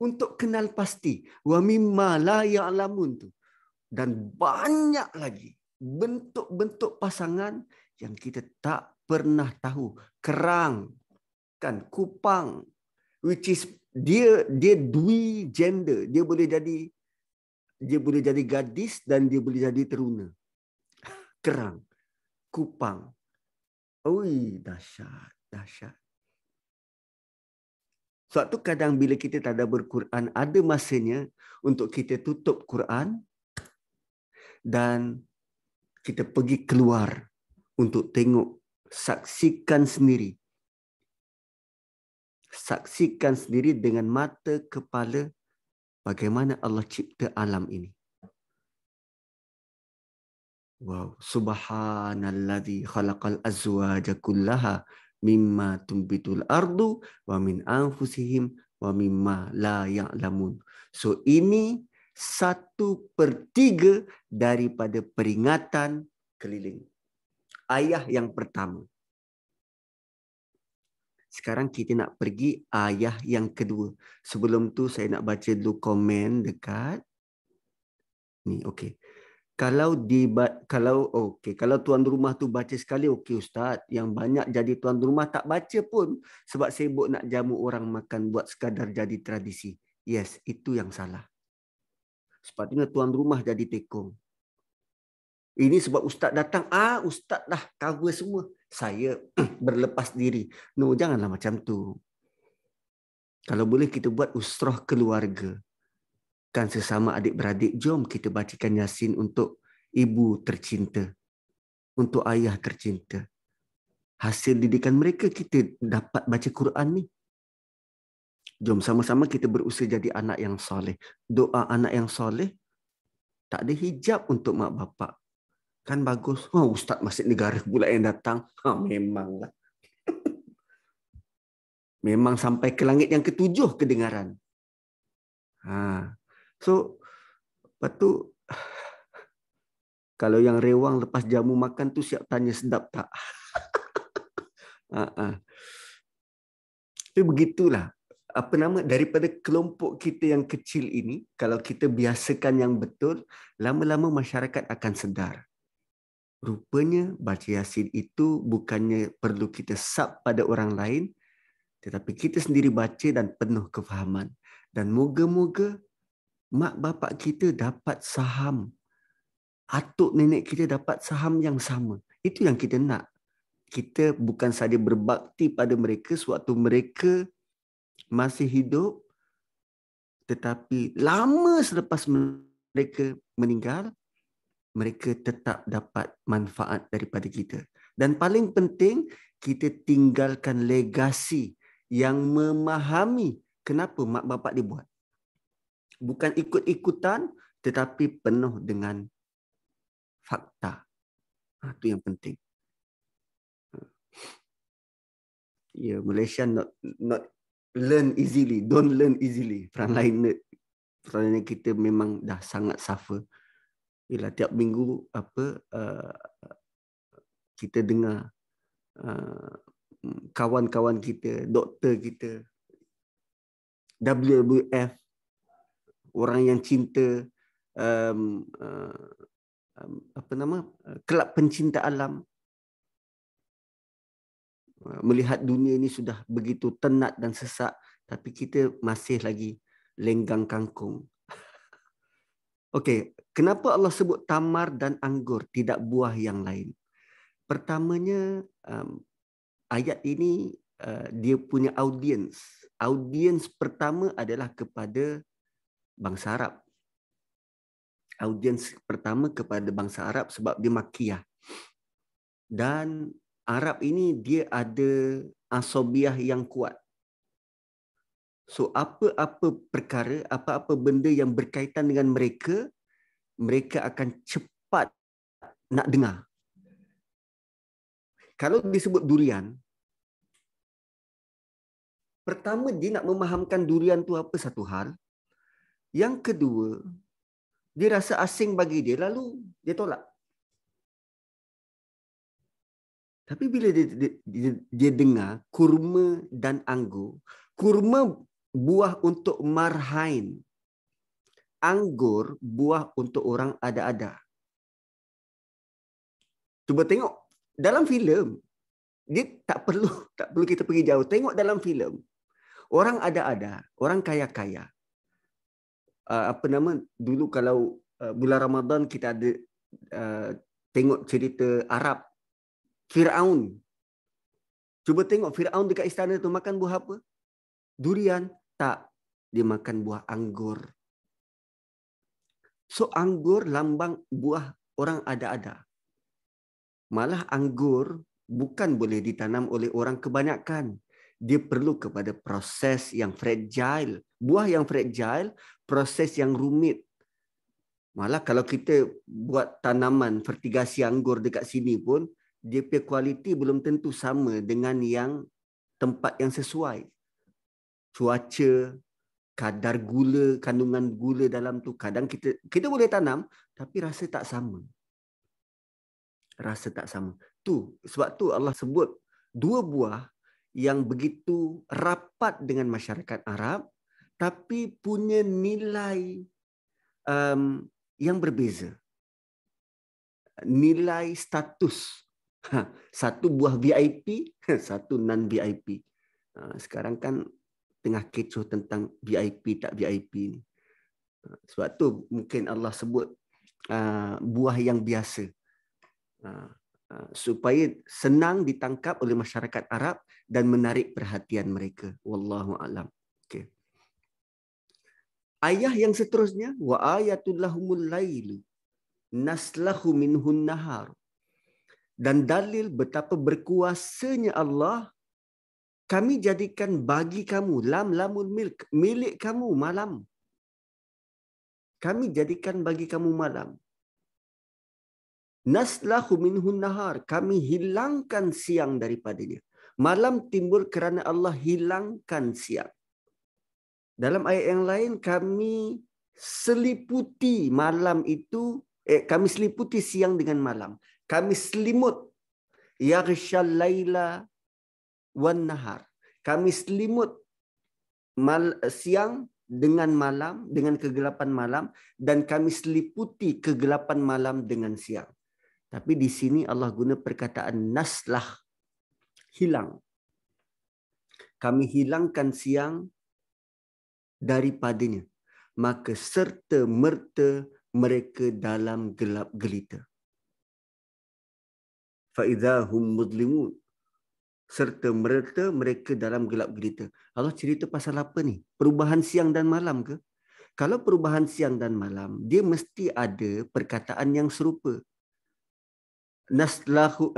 untuk kenal pasti wa mimma la ya'lamun tu. Dan banyak lagi bentuk-bentuk pasangan yang kita tak pernah tahu. Kerang, kan, kupang, which is dia dui gender. Dia boleh jadi gadis dan dia boleh jadi teruna. Kerang, kupang. Oi, dahsyat. Sebab tu kadang bila kita tadabbur Quran, ada masanya untuk kita tutup Quran dan kita pergi keluar untuk tengok, saksikan sendiri. Saksikan sendiri dengan mata kepala bagaimana Allah cipta alam ini. Wow, subhanalladzi khalaqal azwaja kullaha mimma tumbitul ardu wa min anfusihim wa mimma la ya'lamun. So ini 1/3 daripada peringatan keliling. Ayah yang pertama. Sekarang kita nak pergi ayah yang kedua. Sebelum tu saya nak baca dulu komen dekat ni. Okey. Kalau tuan rumah tu baca sekali, okey Ustaz. Yang banyak jadi tuan rumah tak baca pun sebab sibuk nak jamu orang makan buat sekadar jadi tradisi. Yes, itu yang salah. Sepatutnya tuan rumah jadi tekong. Ini sebab Ustaz datang, Ustaz dah cover semua. Saya berlepas diri. No, janganlah macam tu. Kalau boleh kita buat usrah keluarga. Kan sesama adik-beradik, jom kita bacakan Yasin untuk ibu tercinta. untuk ayah tercinta. Hasil didikan mereka kita dapat baca Quran ni. Jom sama-sama kita berusaha jadi anak yang soleh. Doa anak yang soleh, tak ada hijab untuk mak bapak. Kan bagus. Oh, Ustaz Masjid Negara pula yang datang. Memanglah. Memang sampai ke langit yang ketujuh kedengaran. So, lepas tu, kalau yang rewang lepas jamu makan tu siap tanya sedap tak? Tapi begitulah. Daripada kelompok kita yang kecil ini, kalau kita biasakan yang betul, lama-lama masyarakat akan sedar. Rupanya baca Yasin itu bukannya perlu kita sub pada orang lain, tetapi kita sendiri baca dan penuh kefahaman. Dan moga-moga mak bapak kita dapat saham. Atuk nenek kita dapat saham yang sama. Itu yang kita nak. Kita bukan saja berbakti pada mereka sewaktu mereka masih hidup, tetapi lama selepas mereka meninggal, mereka tetap dapat manfaat daripada kita. Dan paling penting, kita tinggalkan legasi yang memahami kenapa mak bapak dia buat. Bukan ikut-ikutan, tetapi penuh dengan fakta. Itu yang penting. Ya, Malaysia not learn easily, don't learn easily. Perangai kita memang dah sangat suffer. Ialah tiap minggu kita dengar kawan-kawan kita, doktor kita, WWF, orang yang cinta kelab pencinta alam, melihat dunia ini sudah begitu tenat dan sesak, tapi kita masih lagi lenggang kangkung. Okey, kenapa Allah sebut tamar dan anggur, tidak buah yang lain? Pertamanya, ayat ini dia punya audiens. Audiens pertama adalah kepada bangsa Arab. Audiens pertama kepada bangsa Arab sebab dia Makkiyah. Dan Arab ini dia ada asobiah yang kuat. So apa-apa perkara, apa-apa benda yang berkaitan dengan mereka, mereka akan cepat nak dengar. Kalau disebut durian, pertama dia nak memahamkan durian tu apa satu hal. Yang kedua, dia rasa asing bagi dia, lalu dia tolak. Tapi bila dia dengar kurma dan anggur, kurma buah untuk marhain, anggur buah untuk orang ada-ada. Cuba tengok dalam filem, dia tak perlu kita pergi jauh. Tengok dalam filem, orang ada-ada, orang kaya-kaya. Dulu kalau bulan Ramadan kita ada tengok cerita Arab, Firaun. Cuba tengok Firaun dekat istana tu makan buah apa? Durian? Tak. Dia makan buah anggur. So anggur lambang buah orang ada-ada. Malah anggur bukan boleh ditanam oleh orang kebanyakan. Dia perlu kepada proses yang fragile. Buah yang fragile, proses yang rumit. Malah kalau kita buat tanaman fertigasi anggur dekat sini pun, dia punya kualiti belum tentu sama dengan yang tempat yang sesuai. Cuaca, kadar gula, kandungan gula dalam tu, kadang kita boleh tanam, tapi rasa tak sama. Rasa tak sama. Sebab tu Allah sebut dua buah yang begitu rapat dengan masyarakat Arab, tapi punya nilai yang berbeza. Nilai status. Satu buah VIP, satu non-VIP. Sekarang kan tengah kecoh tentang VIP tak VIP ni. Sebab tu mungkin Allah sebut buah yang biasa. Supaya senang ditangkap oleh masyarakat Arab dan menarik perhatian mereka. Wallahu a'lam. Okay. Ayat yang seterusnya, wa ayatul lahumul lailu naslahu minhun nahar. Dan dalil betapa berkuasanya Allah, kami jadikan bagi kamu lamul milk, milik kamu malam. Kami jadikan bagi kamu malam. Naslahu minhun nahar, kami hilangkan siang daripadanya. Malam timbul kerana Allah hilangkan siang. Dalam ayat yang lain, kami seliputi malam itu, kami seliputi siang dengan malam. Kami selimut yaghshal laila wan nahar. Kami selimut siang dengan malam, dengan kegelapan malam, dan kami seliputi kegelapan malam dengan siang. Tapi di sini Allah guna perkataan naslah, hilang. Kami hilangkan siang daripadanya. Maka serta merta mereka dalam gelap gelita. فَإِذَا هُمْ مُظْلِمُونَ. Serta merta mereka dalam gelap gelita. Allah cerita pasal apa ni? Perubahan siang dan malam ke? Kalau perubahan siang dan malam, dia mesti ada perkataan yang serupa. Naslahu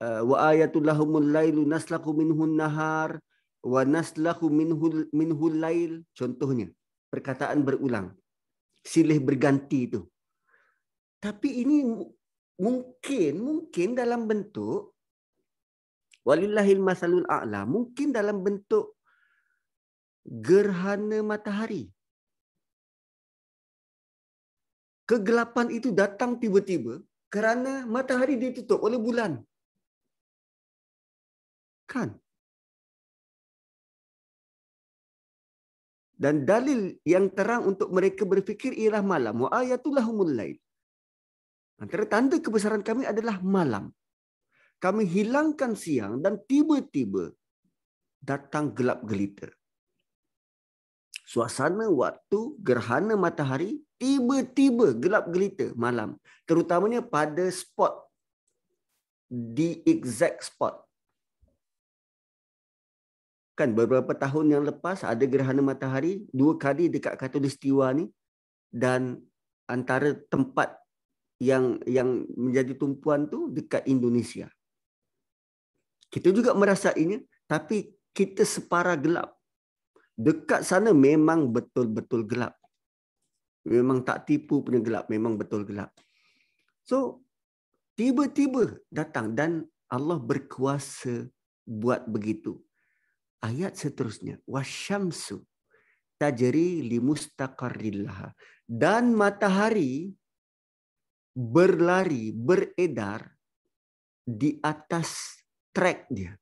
wa ayatul lahumul lailu naslahu minhun nahar wa naslahu minhul lail. Contohnya, perkataan berulang. Silih berganti itu. Tapi ini mungkin dalam bentuk walillahil masalul a'la, mungkin dalam bentuk gerhana matahari. Kegelapan itu datang tiba-tiba kerana matahari ditutup oleh bulan. Kan? Dan dalil yang terang untuk mereka berfikir ialah malam. Wa ayatul lahumul lail. Antara tanda kebesaran kami adalah malam. Kami hilangkan siang dan tiba-tiba datang gelap gelita. Suasana waktu gerhana matahari tiba-tiba gelap gelita malam. Terutamanya pada spot, di exact spot. Kan beberapa tahun yang lepas ada gerhana matahari 2 kali dekat Khatulistiwa ni, dan antara tempat yang menjadi tumpuan tu dekat Indonesia. Kita juga merasainya, tapi kita separa gelap. Dekat sana memang betul-betul gelap. Memang tak tipu punya gelap, memang betul gelap. So, tiba-tiba datang dan Allah berkuasa buat begitu. Ayat seterusnya, wasyamsu tajri limustaqarril laha. Dan matahari berlari, beredar di atas trek dia.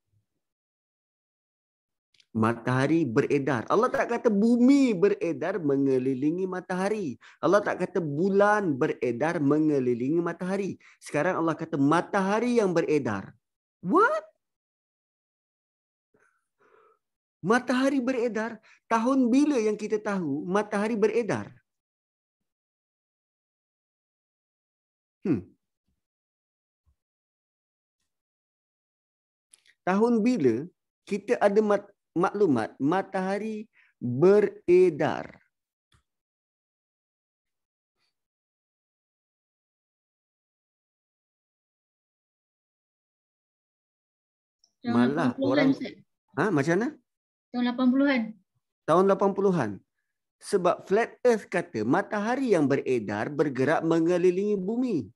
Matahari beredar. Allah tak kata bumi beredar mengelilingi matahari. Allah tak kata bulan beredar mengelilingi matahari. Sekarang Allah kata matahari yang beredar. What? Matahari beredar? Tahun bila yang kita tahu matahari beredar? Tahun bila kita ada maklumat matahari beredar? Malah orang macam mana? Tahun 80-an. Tahun 80-an. Sebab flat earth kata matahari yang beredar bergerak mengelilingi bumi.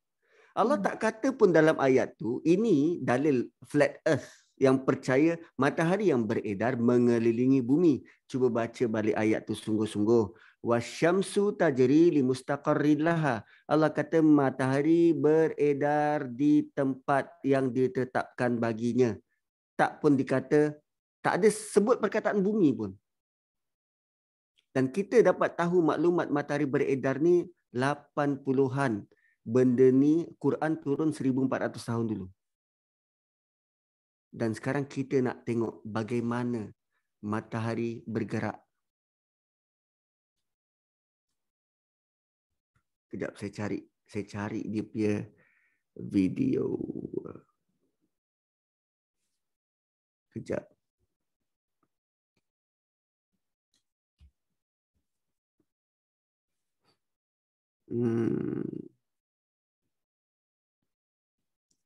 Allah tak kata pun dalam ayat tu ini dalil flat earth yang percaya matahari yang beredar mengelilingi bumi. Cuba baca balik ayat tu sungguh-sungguh. Wasyamsu tajri limustaqarril laha. Allah kata matahari beredar di tempat yang ditetapkan baginya. Tak pun dikata, tak ada sebut perkataan bumi pun. Dan kita dapat tahu maklumat matahari beredar ni 80-an. Benda ni Quran turun 1400 tahun dulu. Dan sekarang kita nak tengok bagaimana matahari bergerak. Kejap saya cari dia punya video. Kejap.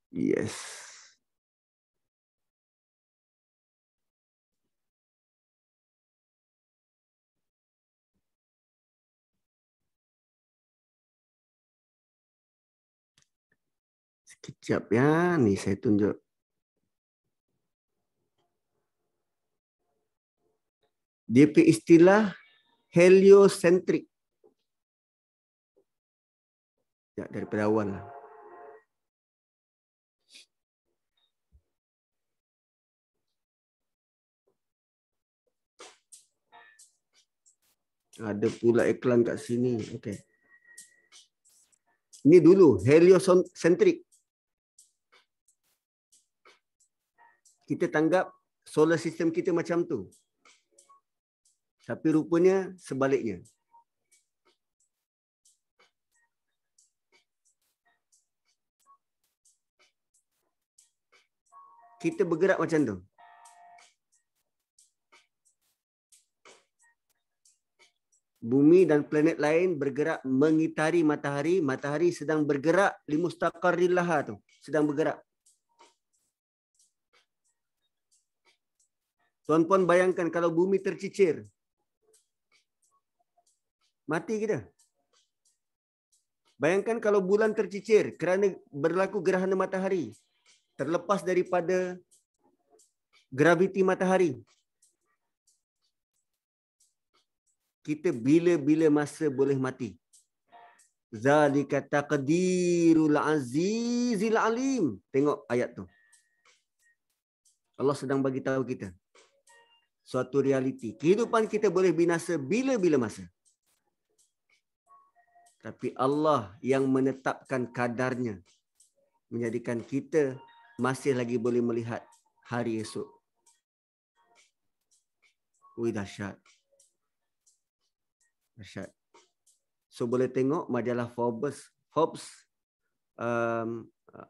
Yes. Sekejap ya, ni saya tunjuk. DP istilah heliocentric. Ya, daripada awal lah. Ada pula iklan kat sini. Okey. Ini dulu heliocentric. Kita tanggap solar system kita macam tu. Tapi rupanya sebaliknya. Kita bergerak macam tu. Bumi dan planet lain bergerak mengitari matahari. Matahari sedang bergerak limustaqarril laha tu. Sedang bergerak. Tuan-puan bayangkan kalau bumi tercicir. Mati kita. Bayangkan kalau bulan tercicir kerana berlaku gerhana matahari. Terlepas daripada graviti matahari. Kita bila-bila masa boleh mati. Zalika taqdirul azizil alim. Tengok ayat tu. Allah sedang bagi tahu kita suatu realiti. Kehidupan kita boleh binasa bila-bila masa. Tapi Allah yang menetapkan kadarnya menjadikan kita masih lagi boleh melihat hari esok. Ui, dahsyat. Dahsyat. So boleh tengok majalah Forbes,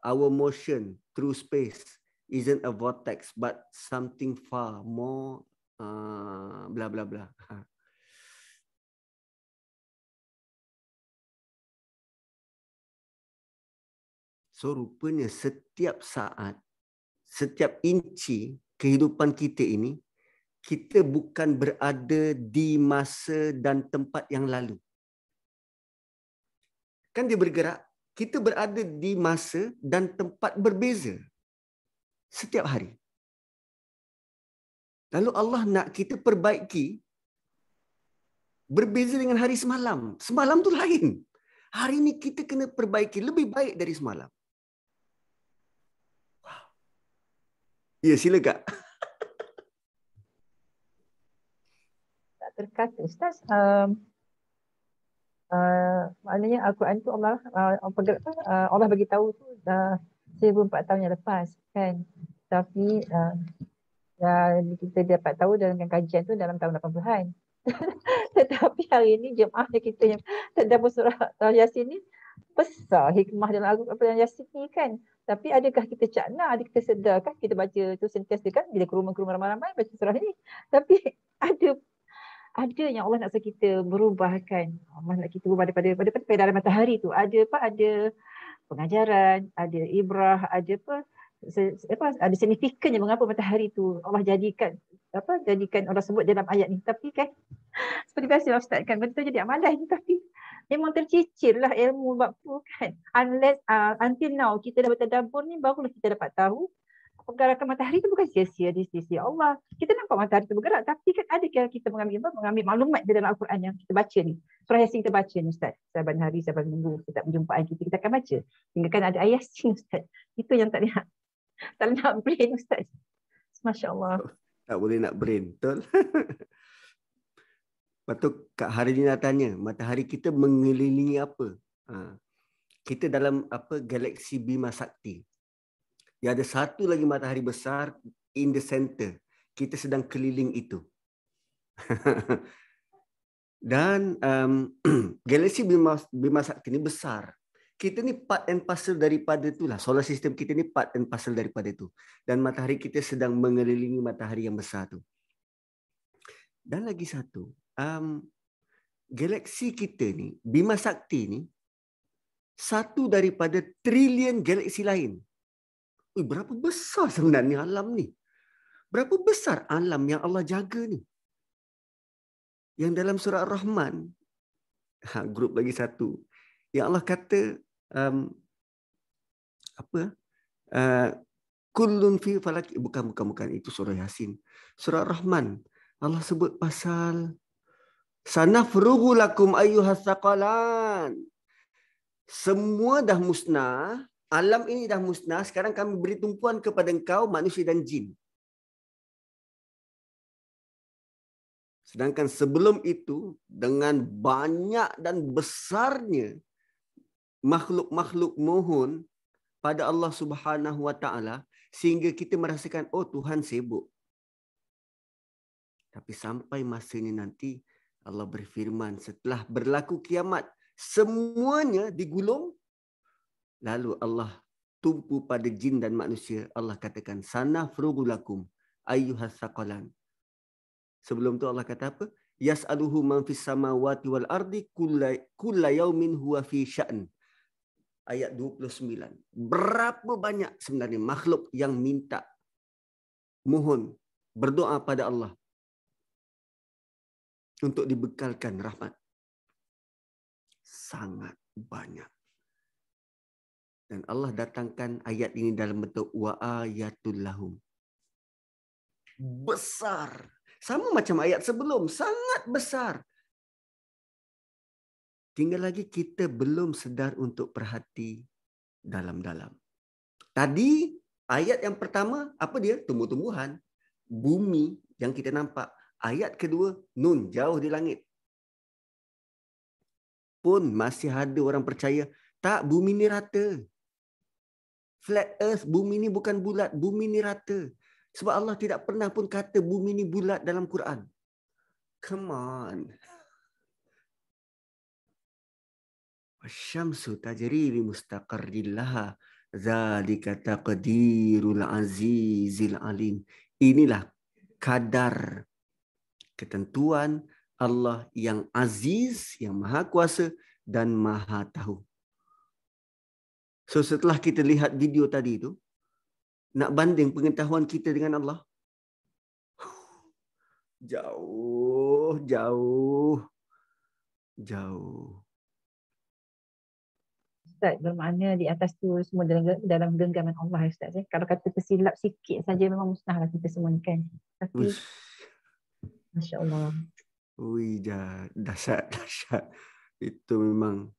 our motion through space isn't a vortex but something far more bla bla bla. So rupanya setiap saat, setiap inci kehidupan kita ini, kita bukan berada di masa dan tempat yang lalu. Kan dia bergerak, kita berada di masa dan tempat berbeza setiap hari. Lalu Allah nak kita perbaiki berbeza dengan hari semalam. Semalam tu lain. Hari ini kita kena perbaiki lebih baik dari semalam. Wow. Ya, sila Kak. Tak terkata Ustaz. Maknanya Al-Quran tu Allah Allah bagi tahu tu 1400 tahun yang lepas kan. Tapi kita dapat tahu dengan kajian tu dalam tahun 80-an. Tetapi hari ini jemaah kita yang tadabbur surah Yasin ni besar hikmah dalam Al-Quran Yasin ni kan. Tapi adakah kita cakna, adakah kita sedar kan kita baca tu sentiasa kan bila ke rumah ramai-ramai baca surah ni. Tapi ada yang Allah nak suruh kita berubah kan. Allah nak kita berubah daripada peredaran matahari tu. Ada pengajaran, ada ibrah, ada ada signifikannya mengapa matahari tu Allah jadikan orang sebut dalam ayat ni. Tapi kan seperti biasa Ustaz kan, betul jadi amalan tapi memang tercicir lah ilmu bab tu kan. Unless until now kita dah bertadabbur ni barulah kita dapat tahu pergerakan matahari tu bukan sia-sia di sisi Allah. Kita nampak matahari tu bergerak tapi kan ada kita mengambil maklumat di dalam Al-Quran yang kita baca ni. Surah Yasin kita baca ni Ustaz. Saban hari, saban minggu setiap perjumpaan kita akan baca. Hingga kan ada ayat Yasin Ustaz. Itu yang tak nak brain Ustaz. Masya-Allah. Tak boleh nak brain, betul? Lepas tu Kak Haridina tanya, matahari kita mengelilingi apa? Kita dalam galaksi Bima Sakti. Dia ada satu lagi matahari besar in the center. Kita sedang keliling itu. Dan galaksi Bima Sakti ini besar. Kita ni part and parcel daripada itulah. Solar system kita ni part and parcel daripada itu. Dan matahari kita sedang mengelilingi matahari yang besar tu. Dan lagi satu, galaksi kita ni, Bima Sakti ni, satu daripada trilion galaksi lain. Berapa besar sebenarnya alam ni? Berapa besar alam yang Allah jaga ni? Yang dalam surah Ar-Rahman, grup lagi satu, yang Allah kata, kullun fi falak, bukan, itu surah Yasin. Surah Ar-Rahman, Allah sebut pasal sanafrughu lakum ayyuhas saqalan. Semua dah musnah, alam ini dah musnah, sekarang kami beri tumpuan kepada engkau, manusia dan jin. Sedangkan sebelum itu, dengan banyak dan besarnya makhluk-makhluk mohon pada Allah Subhanahu Wa Taala, sehingga kita merasakan, oh Tuhan sibuk. Tapi sampai masanya nanti, Allah berfirman, setelah berlaku kiamat, semuanya digulung, lalu Allah tumpu pada jin dan manusia. Allah katakan, sanafrughu lakum ayyuhas saqalan. Sebelum tu Allah kata apa? Yas'aluhu man fis samawati wal ardi kulla yaumin huwa fi sya'n. Ayat 29. Berapa banyak sebenarnya makhluk yang minta, mohon, berdoa pada Allah untuk dibekalkan rahmat. Sangat banyak. Dan Allah datangkan ayat ini dalam bentuk wa ayatul lahum. Besar. Sama macam ayat sebelum, sangat besar. Tinggal lagi kita belum sedar untuk perhati dalam-dalam. Tadi ayat yang pertama, apa dia? Tumbuh-tumbuhan. Bumi yang kita nampak. Ayat kedua, nun, jauh di langit. Pun masih ada orang percaya, tak, bumi ni rata. Flat earth, bumi ni bukan bulat, bumi ni rata. Sebab Allah tidak pernah pun kata bumi ni bulat dalam Quran. Come on. Wasyamsu tajri li mustaqarrin laha. Zalika taqdirul azizil alim. Inilah kadar ketentuan Allah yang aziz, yang maha kuasa dan maha tahu. So setelah kita lihat video tadi itu, nak banding pengetahuan kita dengan Allah, jauh. Ustaz, bermakna di atas tu semua dalam genggaman Allah, Ustaz. Kalau kata tersilap sikit saja memang musnahlah kita semua ni kan. Tapi Masya Allah. Dahsyat. Itu memang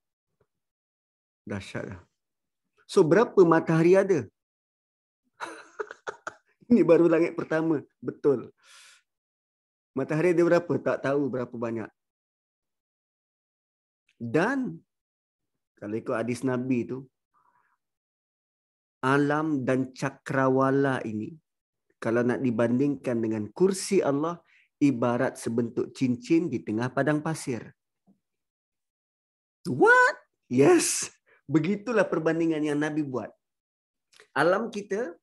dahsyat lah. So berapa matahari ada? Ini baru langit pertama. Betul. Matahari ada berapa? Tak tahu berapa banyak. Dan kalau ikut hadis Nabi itu, alam dan cakrawala ini, kalau nak dibandingkan dengan kursi Allah, ibarat sebentuk cincin di tengah padang pasir. What? Yes. Begitulah perbandingan yang Nabi buat. Alam kita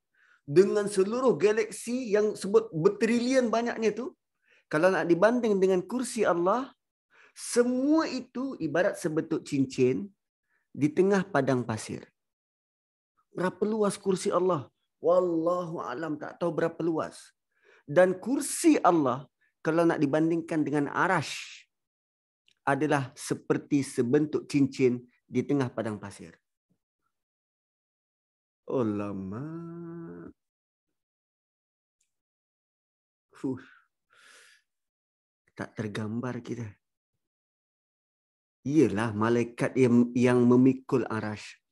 dengan seluruh galaksi yang sebut bertrilion banyaknya tu, kalau nak dibanding dengan kursi Allah, semua itu ibarat sebentuk cincin di tengah padang pasir. Berapa luas kursi Allah? Wallahu alam, tak tahu berapa luas. Dan kursi Allah kalau nak dibandingkan dengan arash adalah seperti sebentuk cincin di tengah padang pasir. Oh lama. Tak tergambar kita. Ialah malaikat yang memikul arash.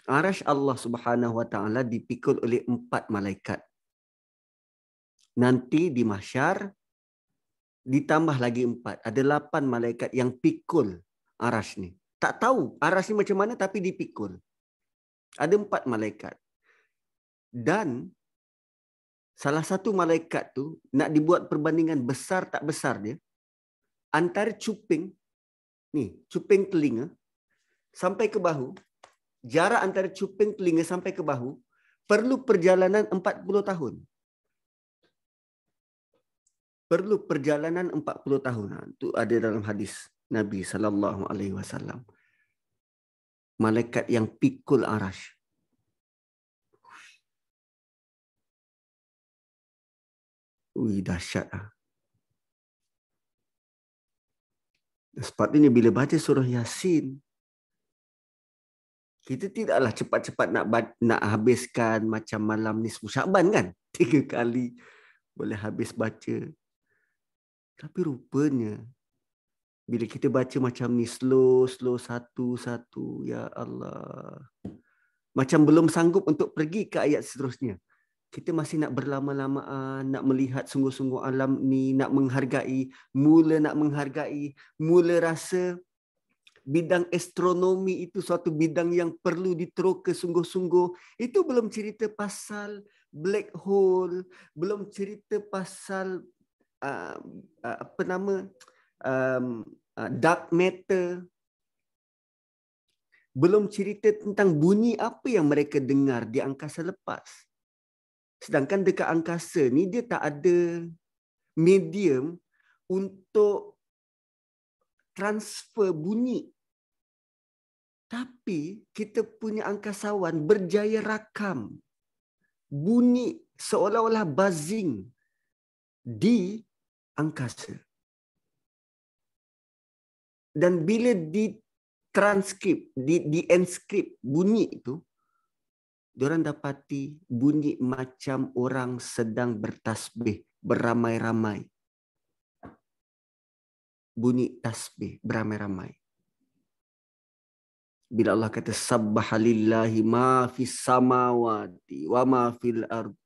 Arash Allah Subhanahu Wa Taala dipikul oleh 4 malaikat. Nanti di mahsyar ditambah lagi 4. Ada 8 malaikat yang pikul arash ni. Tak tahu arash ni macam mana tapi dipikul. Ada 4 malaikat. Dan salah satu malaikat tu nak dibuat perbandingan besar tak besar dia, antara cuping telinga sampai ke bahu, jarak antara cuping telinga sampai ke bahu perlu perjalanan 40 tahun. Perlu perjalanan 40 tahun. Itu ada dalam hadis Nabi SAW. Malaikat yang pikul arash. Dahsyat lah. Sebab ini bila baca surah Yasin, kita tidaklah cepat-cepat nak habiskan macam malam nisfu Syakban kan. 3 kali boleh habis baca. Tapi rupanya bila kita baca macam ni slow satu-satu, ya Allah. Macam belum sanggup untuk pergi ke ayat seterusnya. Kita masih nak berlama-lamaan, nak melihat sungguh-sungguh alam ni, nak menghargai, mula rasa bidang astronomi itu suatu bidang yang perlu diteroka sungguh-sungguh. Itu belum cerita pasal black hole, belum cerita pasal dark matter, belum cerita tentang bunyi apa yang mereka dengar di angkasa lepas. Sedangkan dekat angkasa ni dia tak ada medium untuk transfer bunyi. Tapi kita punya angkasawan berjaya rakam bunyi seolah-olah buzzing di angkasa. Dan bila di-transkrip, di-enskrip bunyi itu, diorang dapati bunyi macam orang sedang bertasbih beramai-ramai. Bunyi tasbih beramai-ramai. Bila Allah kata sabbaha lillahi ma fis samawati wa ma fil ard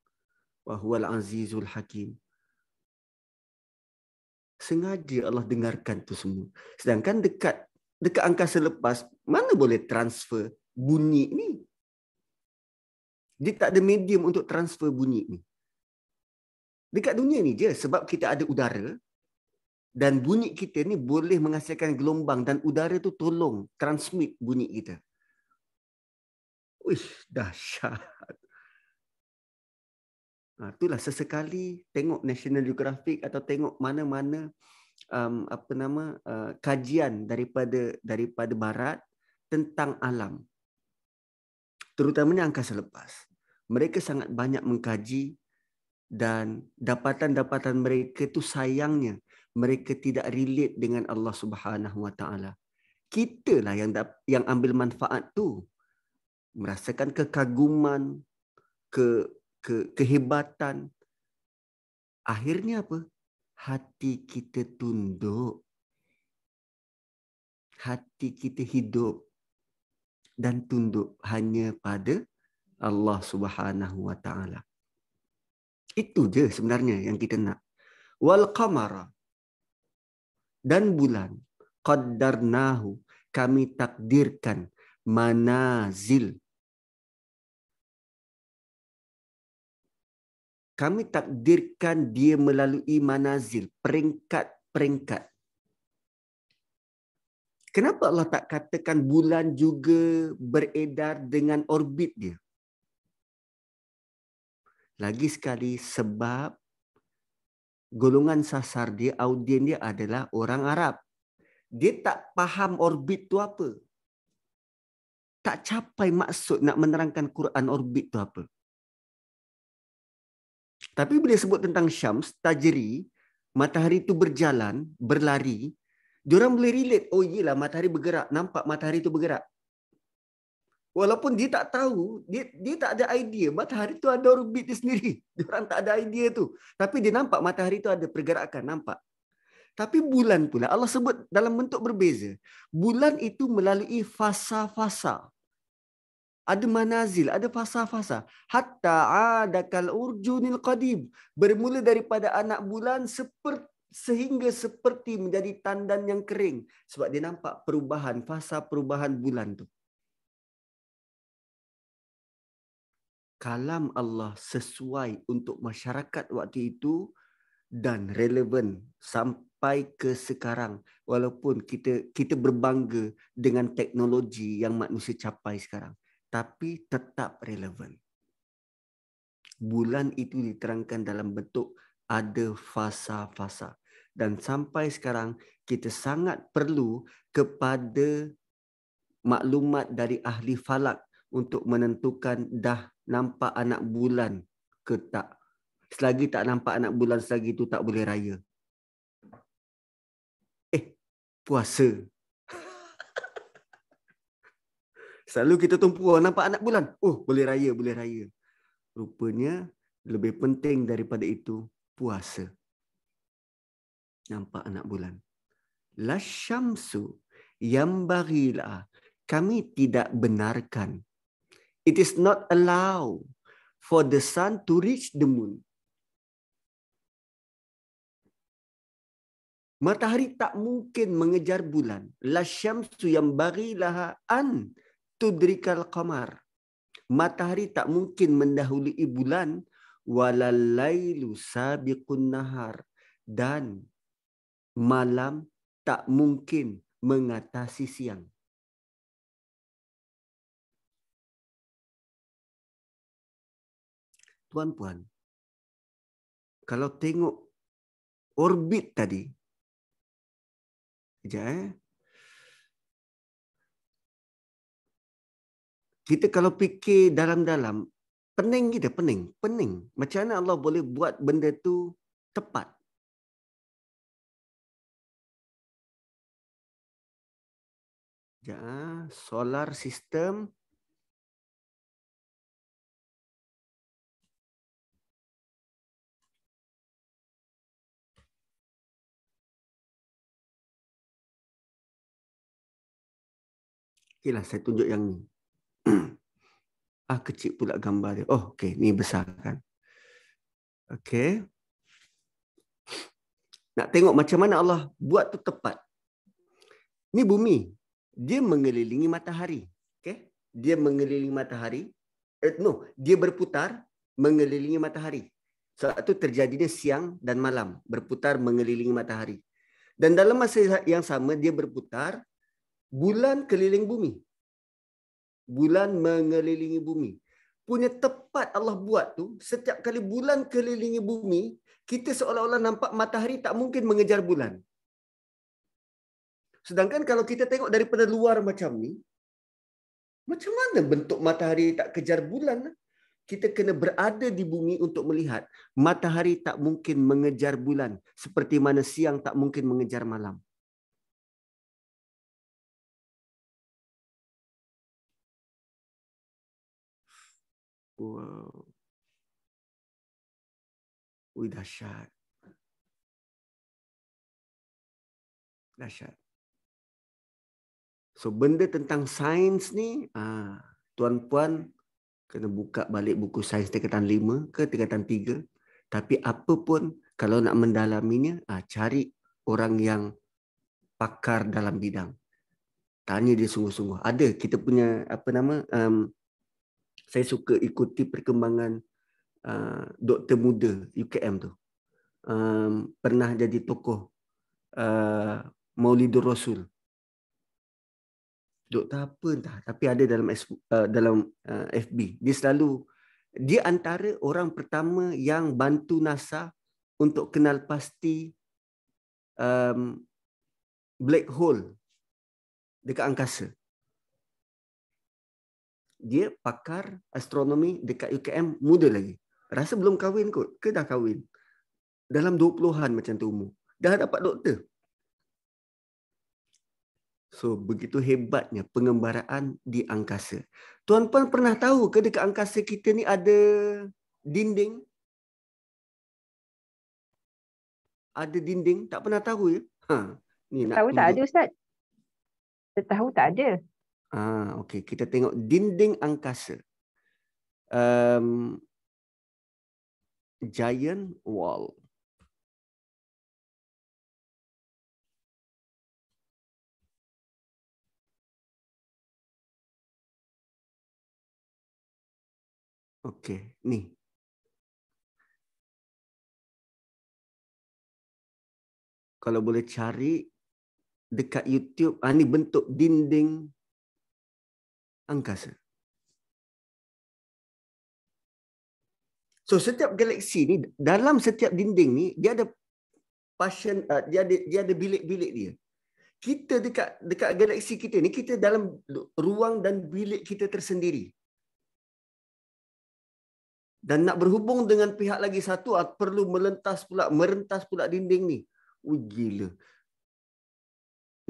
wa huwal azizul hakim. Sengaja Allah dengarkan tu semua. Sedangkan dekat angkasa lepas, mana boleh transfer bunyi ni? Dia tak ada medium untuk transfer bunyi ni. Dekat dunia ni je, sebab kita ada udara dan bunyi kita ni boleh menghasilkan gelombang dan udara tu tolong transmit bunyi kita. Uish, dahsyat. Itulah sesekali tengok National Geographic atau tengok mana-mana kajian daripada barat tentang alam. Terutamanya angkasa lepas. Mereka sangat banyak mengkaji dan dapatan-dapatan mereka tu sayangnya mereka tidak relate dengan Allah Subhanahu Wa Taala. Kitalah yang ambil manfaat tu, merasakan kekaguman, kehebatan. Akhirnya apa? Hati kita tunduk. Hati kita hidup dan tunduk hanya pada Allah Subhanahu Wa Taala. Itu je sebenarnya yang kita nak. Wal qamara, dan bulan, qaddarnahu, kami takdirkan, manazil. Kami takdirkan dia melalui manazil, peringkat-peringkat. Kenapa Allah tak katakan bulan juga beredar dengan orbit dia? Lagi sekali sebab golongan sasar dia, audien dia adalah orang Arab. Dia tak faham orbit tu apa. Tak capai maksud nak menerangkan Quran orbit tu apa. Tapi bila sebut tentang syams, tajri, matahari tu berjalan, berlari, diorang boleh relate. Oh iyalah, matahari bergerak. Nampak matahari tu bergerak. Walaupun dia tak tahu, dia tak ada idea. Matahari tu ada orbit dia sendiri. Diorang tak ada idea tu. Tapi dia nampak matahari tu ada pergerakan. Nampak. Tapi bulan pula, Allah sebut dalam bentuk berbeza. Bulan itu melalui fasa-fasa. Ada manazil, ada fasa-fasa. Hatta adakal urjunil qadim. Bermula daripada anak bulan sehingga seperti menjadi tandan yang kering. Sebab dia nampak perubahan, fasa perubahan bulan tu. Kalam Allah sesuai untuk masyarakat waktu itu dan relevan sampai ke sekarang. Walaupun kita berbangga dengan teknologi yang manusia capai sekarang. Tapi tetap relevan. Bulan itu diterangkan dalam bentuk ada fasa-fasa. Dan sampai sekarang kita sangat perlu kepada maklumat dari ahli falak untuk menentukan dah nampak anak bulan ke tak. Selagi tak nampak anak bulan, selagi itu tak boleh raya. Puasa. Selalu kita tumpu, nampak anak bulan. Oh, boleh raya, boleh raya. Rupanya lebih penting daripada itu, puasa. Nampak anak bulan. La syamsu yambaghilah. Kami tidak benarkan. It is not allowed for the sun to reach the moon. Matahari tak mungkin mengejar bulan. La syamsu yambaghilah an tudrikal qamar. Matahari tak mungkin mendahului bulan. Walal lailu sabiqun nahar. Dan malam tak mungkin mengatasi siang. Tuan-puan, kalau tengok orbit tadi, kita kalau fikir dalam-dalam, pening kita, pening. Macam mana Allah boleh buat benda tu tepat? Solar system. Okeylah, saya tunjuk yang ni. Kecil pula gambar dia. Oh, okey, ni besar kan. Okey. Nak tengok macam mana Allah buat tu tepat. Ni bumi. Dia mengelilingi matahari. Okey? Dia mengelilingi matahari. Dia berputar mengelilingi matahari. Sebab tu terjadinya siang dan malam, berputar mengelilingi matahari. Dan dalam masa yang sama dia berputar, bulan keliling bumi. Bulan mengelilingi bumi. Punya tepat Allah buat tu, setiap kali bulan kelilingi bumi, kita seolah-olah nampak matahari tak mungkin mengejar bulan. Sedangkan kalau kita tengok daripada luar macam ni, macam mana bentuk matahari tak kejar bulan? Kita kena berada di bumi untuk melihat matahari tak mungkin mengejar bulan, seperti mana siang tak mungkin mengejar malam. Wow. Dahsyat. Dahsyat. So, benda tentang sains ni, tuan-puan kena buka balik buku sains tingkatan 5 ke tingkatan 3. Tapi apa pun, kalau nak mendalaminya, cari orang yang pakar dalam bidang. Tanya dia sungguh-sungguh. Ada, kita punya, saya suka ikuti perkembangan doktor muda UKM tu. Pernah jadi tokoh Maulidur Rasul. Doktor apa entah, tapi ada dalam FB. Dia antara orang pertama yang bantu NASA untuk kenal pasti black hole dekat angkasa. Dia pakar astronomi dekat UKM, muda lagi. Rasa belum kahwin kot, ke dah kahwin? Dalam 20-an macam tu umur. Dah dapat doktor. So, begitu hebatnya pengembaraan di angkasa. Tuan-puan pernah tahu ke dekat angkasa kita ni ada dinding? Ada dinding? Tak pernah tahu ya? Ni nak tahu tunjuk. tak ada, Ustaz? Tahu tak ada. Okey, kita tengok dinding angkasa. Giant wall. Okey, ni. Kalau boleh cari dekat YouTube, ni bentuk dinding angkasa. So, setiap galaksi ni, dalam setiap dinding ni, dia ada dia ada bilik-bilik dia. Kita dekat galaksi kita ni, kita dalam ruang dan bilik kita tersendiri. Dan nak berhubung dengan pihak lagi satu, perlu merentas pula dinding ni. Gila.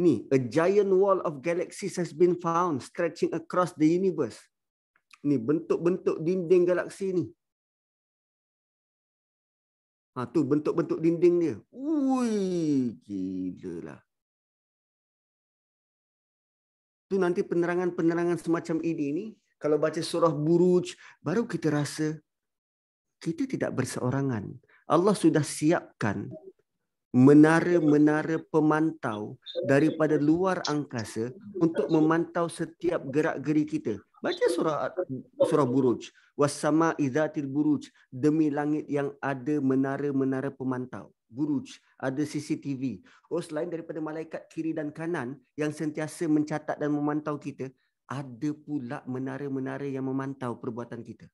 Ni, a giant wall of galaxies has been found stretching across the universe. Ni bentuk-bentuk dinding galaksi ni. Tu bentuk-bentuk dinding dia. Gila lah. Tu nanti penerangan-penerangan semacam ini ni, kalau baca surah Buruj, baru kita rasa kita tidak berseorangan. Allah sudah siapkan menara-menara pemantau daripada luar angkasa untuk memantau setiap gerak-geri kita. Baca surah Buruj. Wassama'i dzatil buruj. Demi langit yang ada menara-menara pemantau. Buruj. Ada CCTV. Selain daripada malaikat kiri dan kanan yang sentiasa mencatat dan memantau kita, ada pula menara-menara yang memantau perbuatan kita.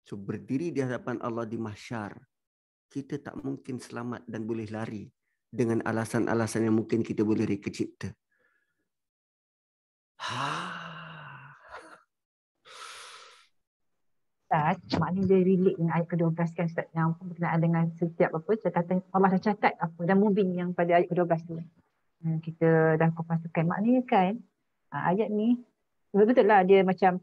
So, berdiri di hadapan Allah di mahsyar, kita tak mungkin selamat dan boleh lari dengan alasan-alasan yang mungkin kita boleh reka cipta. Ustaz, maknanya dia relate dengan ayat ke-12 kan Ustaz, yang berkenaan dengan setiap catatan Allah dah catat dan moving yang pada ayat ke-12 tu. Kita dah kopasukan maknanya kan ayat ni betul lah, dia macam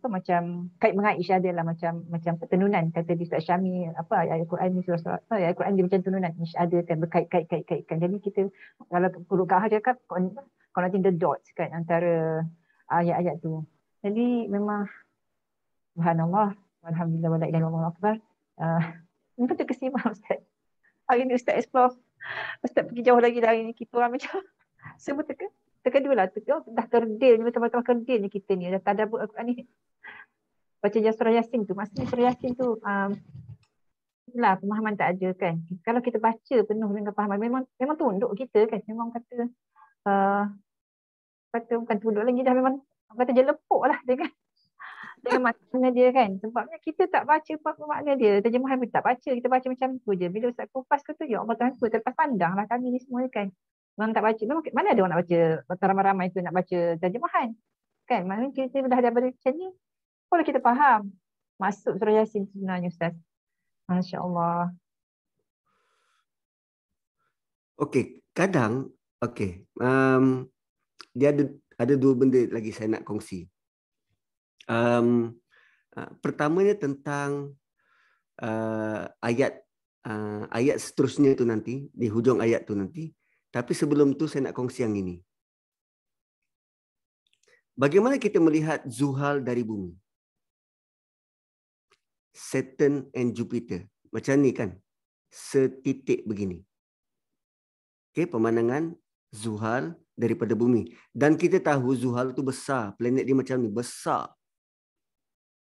kait mengait isyada lah, macam pertenunan kata di Ustaz Syami, ayat Quran ni ayat Quran dia macam tenunan isyada kan, berkait-kait-kait-kaitkan. Jadi kita kalau perlu Kak cakap connecting the dots kan antara ayat-ayat tu. Jadi memang subhanallah, alhamdulillah, wala ilaha illallah akbar. Ini betul kesimah Ustaz. Hari ni Ustaz explore, Ustaz pergi jauh lagi dari ni, kita orang macam semua terkedua lah, dah kerdil ni, betul-betul kerdil ni kita ni, dah tadabbur Al-Quran ni. Baca surah Yasin tu, maksudnya surah Yasin tu itulah pemahaman tak ada kan. Kalau kita baca penuh dengan pemahaman, memang tunduk kita kan, memang kata bukan tunduk lagi dah, memang kata je lepuk lah dengan makna dia kan. Sebabnya kita tak baca apa makna dia, terjemahan pun tak baca, kita baca macam tu je. Bila Ustaz kupas kata, ya Allah Tuhan, terlepas pandang lah kami ni semua kan. Memang tak baca, memang mana ada orang nak baca, ramai-ramai tu nak baca terjemahan kan. Maknanya kita dah ada macam ni, boleh kita faham maksud surah Yasin sebenarnya Ustaz. Masya Allah. Okey, kadang dia ada dua benda lagi saya nak kongsi. Pertamanya tentang ayat seterusnya tu nanti, di hujung ayat tu nanti. Tapi sebelum tu saya nak kongsi yang ini. Bagaimana kita melihat Zuhal dari bumi? Saturn and Jupiter. Macam ni kan? Setitik begini. Okey, pemandangan Zuhal daripada bumi. Dan kita tahu Zuhal tu besar. Planet dia macam ni, besar.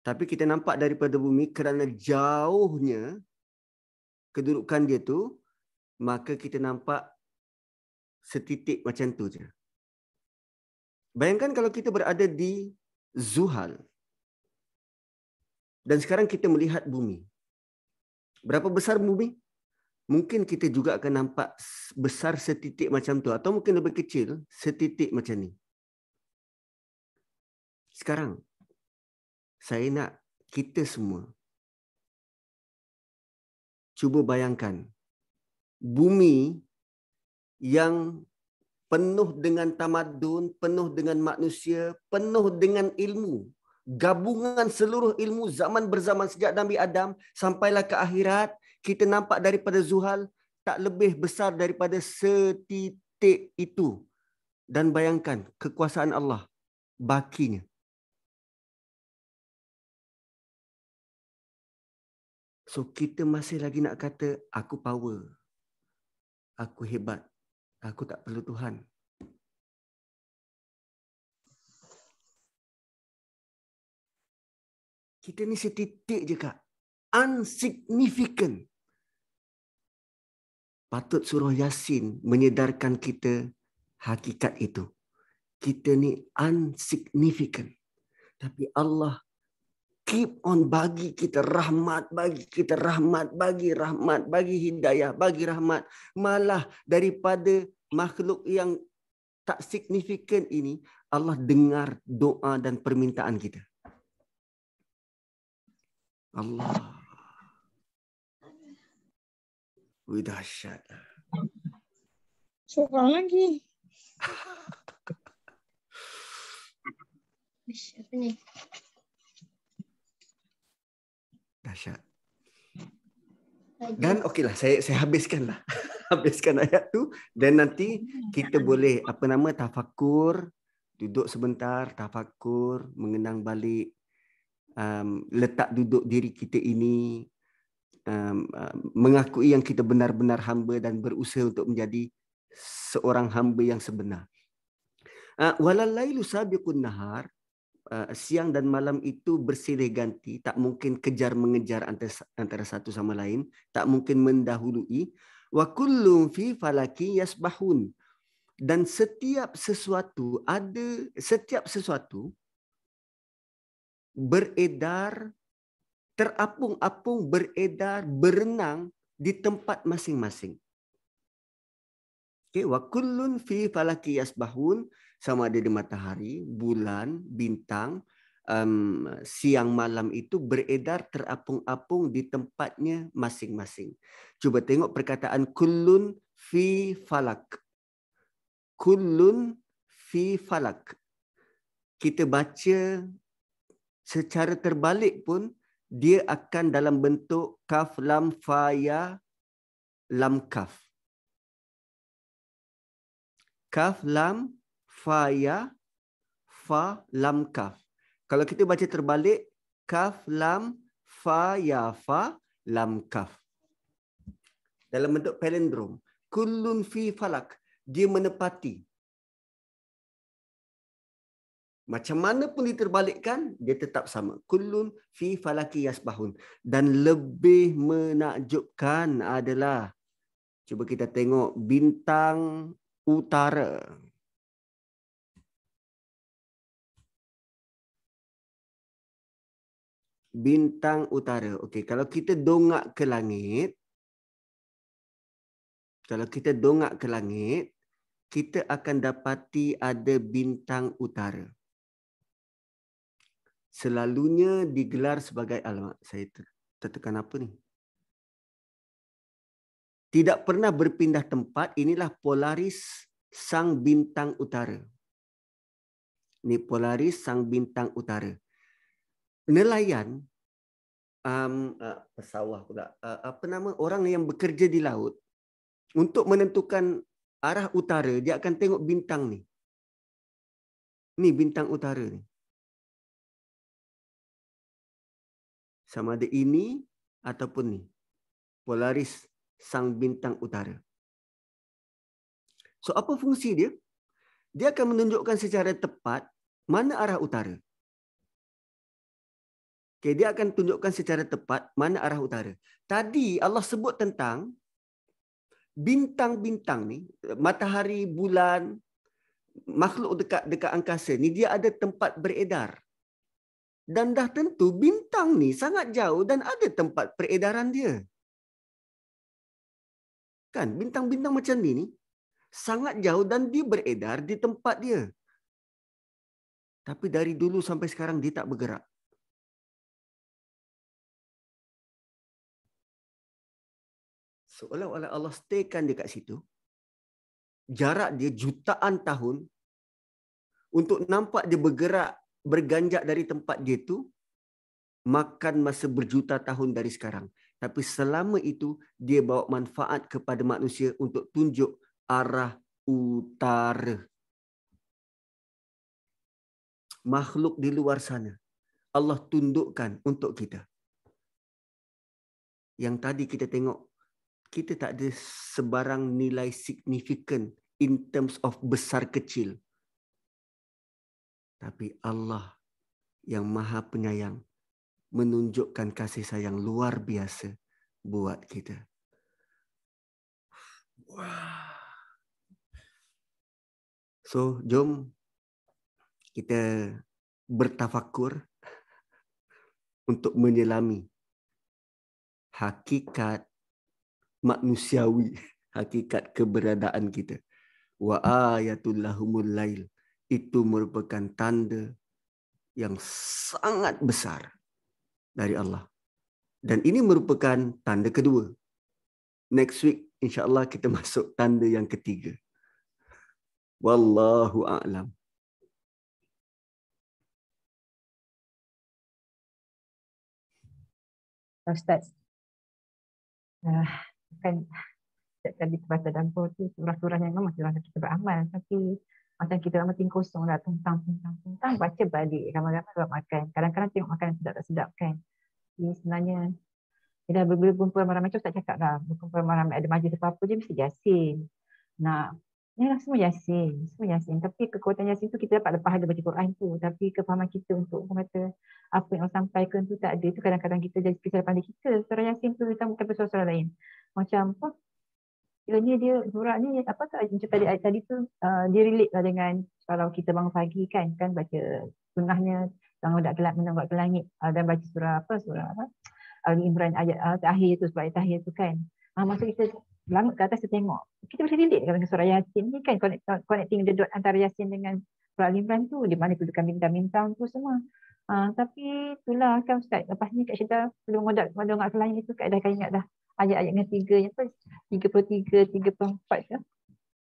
Tapi kita nampak daripada bumi kerana jauhnya kedudukan dia tu, maka kita nampak setitik macam tu je. Bayangkan kalau kita berada di Zuhal dan sekarang kita melihat bumi. Berapa besar bumi? Mungkin kita juga akan nampak besar setitik macam tu, atau mungkin lebih kecil setitik macam ni. Sekarang saya nak kita semua cuba bayangkan bumi yang penuh dengan tamadun, penuh dengan manusia, penuh dengan ilmu. Gabungan seluruh ilmu zaman berzaman sejak Nabi Adam sampailah ke akhirat, kita nampak daripada Zuhal tak lebih besar daripada setitik itu. Dan bayangkan kekuasaan Allah, bakinya. So kita masih lagi nak kata, aku power, aku hebat, aku tak perlu Tuhan. Kita ni setitik je Kak. Unsignificant. Patut surah Yasin menyedarkan kita hakikat itu. Kita ni unsignificant. Tapi Allah keep on bagi kita rahmat, bagi kita rahmat, bagi rahmat, bagi hidayah, bagi rahmat. Malah daripada makhluk yang tak signifikan ini, Allah dengar doa dan permintaan kita. Allah. Wih, dahsyat. Seorang lagi. Ish, apa ni? Dahsyat. Lagi. Dan okeylah, saya habiskanlah. Habiskan ayat tu dan nanti kita boleh tafakur, duduk sebentar, tafakur, mengenang balik letak duduk diri kita ini, mengakui yang kita benar-benar hamba dan berusaha untuk menjadi seorang hamba yang sebenar. Walal lailu sabiqun nahar, siang dan malam itu bersilih ganti, tak mungkin kejar mengejar antara satu sama lain, tak mungkin mendahului. Wa kullun fi falaki yasbahun, dan setiap sesuatu beredar, terapung-apung, beredar, berenang di tempat masing-masing. Okay, wa kullun fi falaki yasbahun, sama ada di matahari, bulan, bintang, siang malam itu beredar, terapung-apung di tempatnya masing-masing. Cuba tengok perkataan kullun fi falak. Kullun fi falak. Kita baca secara terbalik pun dia akan dalam bentuk kaf lam fa ya lam kaf. Kaf lam fa ya fa lam kaf. Kalau kita baca terbalik, kaf lam fa ya fa lam kaf. Dalam bentuk palindrom. Kullun fi falak. Dia menepati. Macam mana pun diterbalikkan, dia tetap sama. Kullun fi falaki yasbahun. Dan lebih menakjubkan adalah, cuba kita tengok bintang utara. Bintang utara. Okey, kalau kita dongak ke langit, kita akan dapati ada bintang utara. Selalunya digelar sebagai, alamak, saya tertekan apa ni? Tidak pernah berpindah tempat, inilah Polaris sang bintang utara. Ini Polaris sang bintang utara. Nelayan, pesawah pula, orang yang bekerja di laut, untuk menentukan arah utara, dia akan tengok bintang ni. Ni bintang utara ni. Sama ada ini ataupun ni. Polaris sang bintang utara. So, apa fungsi dia? Dia akan menunjukkan secara tepat mana arah utara. Okay, dia akan tunjukkan secara tepat mana arah utara. Tadi Allah sebut tentang bintang-bintang ni, matahari, bulan, makhluk dekat angkasa ni, dia ada tempat beredar. Dan dah tentu bintang ni sangat jauh dan ada tempat peredaran dia. Kan, bintang-bintang macam ni sangat jauh dan dia beredar di tempat dia. Tapi dari dulu sampai sekarang dia tak bergerak. Seolah-olah Allah staykan dia kat situ. Jarak dia jutaan tahun. Untuk nampak dia bergerak, berganjak dari tempat dia tu, makan masa berjuta tahun dari sekarang. Tapi selama itu, dia bawa manfaat kepada manusia untuk tunjuk arah utara. Makhluk di luar sana, Allah tundukkan untuk kita. Yang tadi kita tengok, kita tak ada sebarang nilai signifikan in terms of besar kecil. Tapi Allah yang Maha Penyayang menunjukkan kasih sayang luar biasa buat kita. Wah. So, jom kita bertafakur untuk menyelami hakikat manusiawi, hakikat keberadaan kita. Wa ayatul lahumul lail, itu merupakan tanda yang sangat besar dari Allah. Dan ini merupakan tanda kedua. Next week, insya-Allah kita masuk tanda yang ketiga. Wallahu a'lam. Ustaz, kan tadi baca dapur tu surah-surah yang memang surah kita beramal, tapi macam kita mati kosong lah, tentang baca balik, ramai-ramai buat makan. Kadang-kadang tengok makanan sedap tak sedap kan. Ini sebenarnya bila berkumpul ramai-ramai, macam tak cakap lah, berkumpul ramai-ramai ada majlis apa-apa je mesti Yasin. Nah, ni lah semua Yasin. Tapi kekuatan Yasin tu kita dapat lepas ada baca Quran tu. Tapi kefahaman kita untuk kata apa yang Allah sampaikan tu tak ada. Tu kadang-kadang kita jadi kisah pandai kita. Surah Yasin tu kita bukan surah lain. Macam apa? Kiranya dia surah ni apa tu macam tadi ayat tadi tu dia relate lah dengan kalau kita bangun pagi kan baca sunnahnya menanggap ke langit dan baca surah apa Ali Imran ayat akhir tu sebab ayat akhir tu kan. Masa kita langit ke atas kita tengok kita boleh relate dengan surah Yasin ni kan, connecting the dot antara Yasin dengan surah Ali Imran tu di mana kedudukan bintang-bintang tu semua. Tapi itulah kan Ustaz, lepas ni Kak Syeda belum mendengar ke langit tu Kak dah ingat dah ayat-ayat yang 33, 34 ya.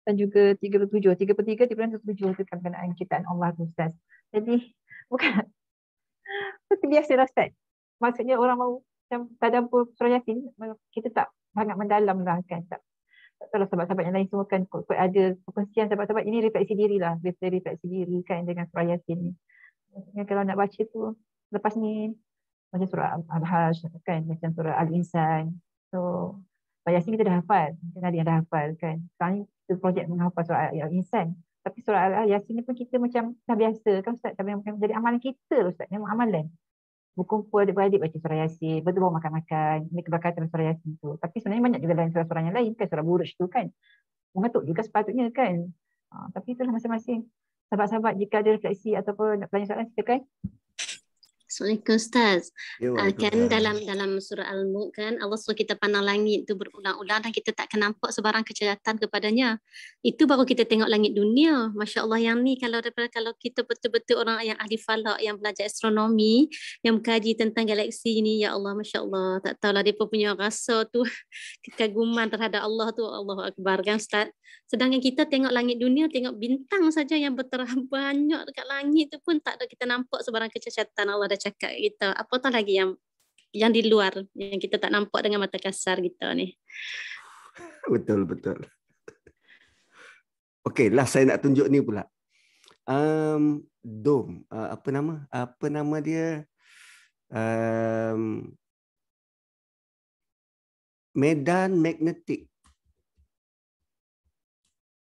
Dan juga 37, 33 tu kan berkenaan ciptaan Allah tu Ustaz. Jadi bukan seperti biasa lah Ustaz. Maksudnya orang mau macam tadabbur surah Yasin, kita tak sangat mendalam lah kan. Tak tahu sahabat-sahabat yang lain semua kan ada perkongsian sahabat-sahabat ini refleksi diri lah. Refleksi diri kan dengan surah Yasin ni. Maksudnya kalau nak baca tu lepas ni macam surah Al-Hajj kan, macam surah Al-Insan. So Yasin kita dah hafal, mungkin ada yang dah hafal kan. Sekarang ni kita projek menghafal surah Al-Insan. Tapi surah Al-Yasin ni pun kita macam dah biasa kan Ustaz. Tapi macam jadi amalan kita Ustaz, memang amalan. Berkumpul adik-beradik baca surah Yasin, betul bawa makan-makan, ini keberkatan surah Yasin tu. Tapi sebenarnya banyak juga dalam surah-surah yang lain kan, surah Buruj tu kan. Mengatuk juga sepatutnya kan. Tapi itulah masing-masing. Sahabat-sahabat jika ada refleksi ataupun nak tanya soalan silakan. Assalamualaikum Ustaz. Ya, Kan dalam surah Al-Mulk kan Allah suruh kita pandang langit tu berulang-ulang dan kita takkan nampak sebarang kejahatan kepadanya. Itu baru kita tengok langit dunia. Masya Allah yang ni kalau kita betul-betul orang yang ahli falak yang belajar astronomi yang mengkaji tentang galaksi ni, ya Allah Masya Allah, tak tahulah dia punya rasa tu kekaguman terhadap Allah tu, Allahu Akbar kan Ustaz. Sedangkan kita tengok langit dunia, tengok bintang saja yang berterang banyak dekat langit tu pun tak ada kita nampak sebarang kecacatan. Allah dah cakap kita. Apatah lagi yang di luar yang kita tak nampak dengan mata kasar kita ni. Betul. Okey, lah saya nak tunjuk ni pula. Dom. Apa nama dia? Medan magnetik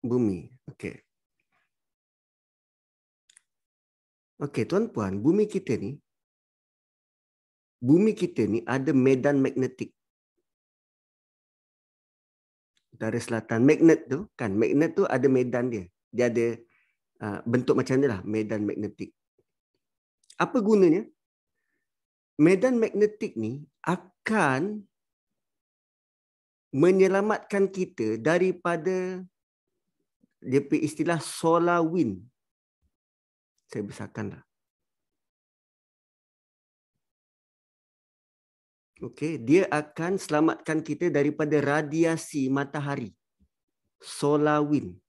bumi. Okey, tuan-puan, bumi kita ni ada medan magnetik. Utara selatan. Magnet tu ada medan dia. Dia ada bentuk macam ni lah, medan magnetik. Apa gunanya? Medan magnetik ni akan menyelamatkan kita daripada dia punya istilah solar wind. Saya besarkanlah. Okey, dia akan selamatkan kita daripada radiasi matahari. Solar wind.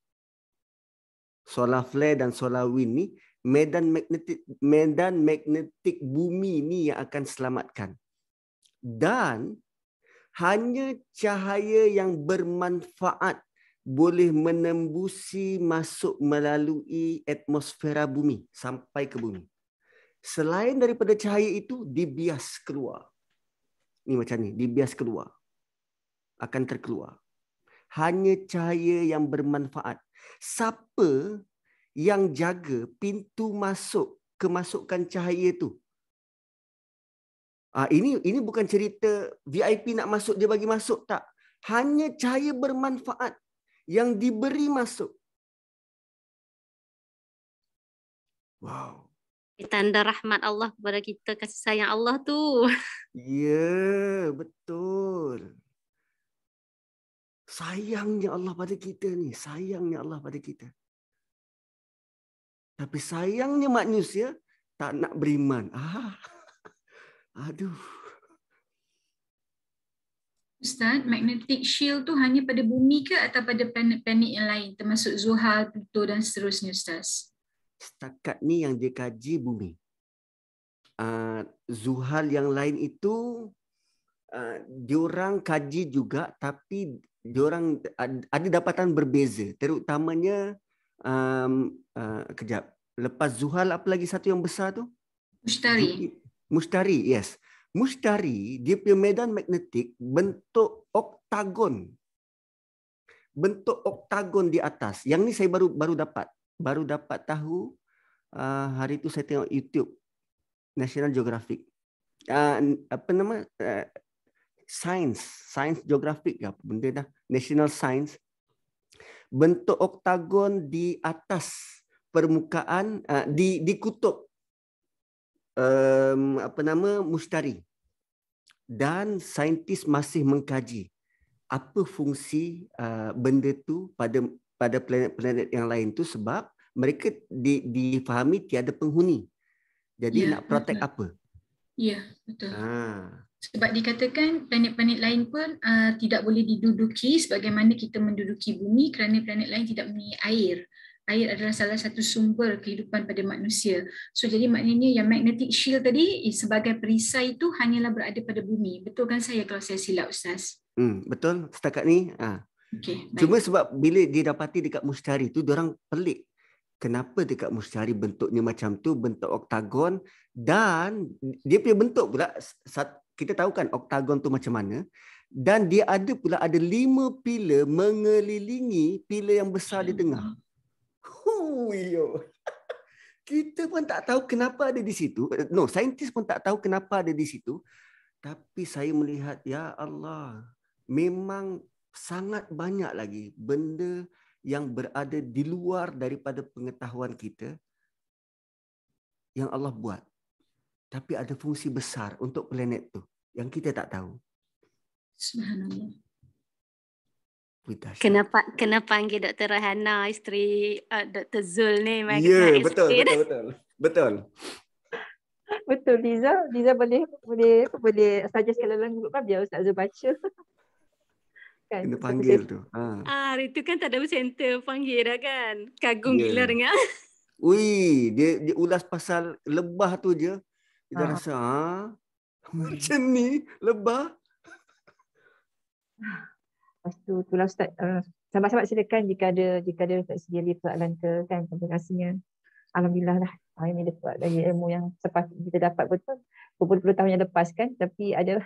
Solar flare dan solar wind ni medan magnetik bumi ni yang akan selamatkan. Dan hanya cahaya yang bermanfaat boleh menembusi masuk melalui atmosfera bumi sampai ke bumi. Selain daripada cahaya itu, dibias keluar. Ni macam ni, dibias keluar. Akan terkeluar. Hanya cahaya yang bermanfaat. Siapa yang jaga pintu kemasukan cahaya tu? Ini bukan cerita VIP nak masuk, dia bagi masuk, tak. Hanya cahaya bermanfaat yang diberi masuk. Wow. Tanda rahmat Allah kepada kita, kasih sayang Allah tu. Ya, betul. Sayangnya Allah pada kita ni. Sayangnya Allah pada kita. Tapi sayangnya manusia tak nak beriman. Aduh. Ustaz, magnetic shield tu hanya pada bumi ke atau pada planet-planet yang lain termasuk Zuhal, Pluto dan seterusnya Ustaz? Setakat ni yang dia kaji bumi. Zuhal yang lain itu diorang kaji juga, tapi diorang ada dapatan berbeza, terutamanya kejap, lepas Zuhal apa lagi satu yang besar tu? Mushtari. Mushtari, yes. Mushtari, dia punya medan magnetik bentuk oktagon. Bentuk oktagon di atas. Yang ni saya baru dapat tahu hari tu saya tengok YouTube National Geographic. Apa nama? Science Geographic ke apa benda dah. National Science. Bentuk oktagon di atas permukaan di kutub apa nama Mushtari, dan saintis masih mengkaji apa fungsi benda tu pada planet-planet yang lain tu, sebab mereka difahami tiada penghuni. Jadi nak protect apa? Ya, betul. Sebab dikatakan planet-planet lain pun tidak boleh diduduki sebagaimana kita menduduki bumi kerana planet lain tidak mempunyai air. Air adalah salah satu sumber kehidupan pada manusia. So jadi maknanya yang magnetic shield tadi sebagai perisai itu hanyalah berada pada bumi. Betul kan saya kalau saya silap Ustaz? Betul setakat ni. Okay, cuma sebab bila didapati dekat Mushtari tu, diorang pelik. Kenapa dekat Mushtari bentuknya macam tu, bentuk oktagon, dan dia punya bentuk pula, kita tahu kan oktagon tu macam mana, dan dia ada 5 pilar mengelilingi pilar yang besar di tengah. Kita pun tak tahu kenapa ada di situ. No, saintis pun tak tahu kenapa ada di situ. Tapi saya melihat, ya Allah, memang sangat banyak lagi benda yang berada di luar daripada pengetahuan kita yang Allah buat. Tapi ada fungsi besar untuk planet tu yang kita tak tahu. Subhanallah. Kena panggil Dr. Rahana, isteri Dr. Zul ni. Ya, betul. Betul, Liza boleh suggest kalau dalam grup biar Ustaz Zul baca. Kan, kena panggil tu. Hari tu kan tak ada center panggil dah kan. Kagum gila dengar. Ui, dia ulas pasal lebah tu je. Kita rasa macam ni lebah. Lepas tu itulah Ustaz, sahabat-sahabat silakan jika ada Ustaz sedia soalan ke kan, sampai rasanya alhamdulillah lah ini dapat dari ilmu yang sepatutnya kita dapat betul berpuluh-puluh tahun yang lepas kan, tapi ada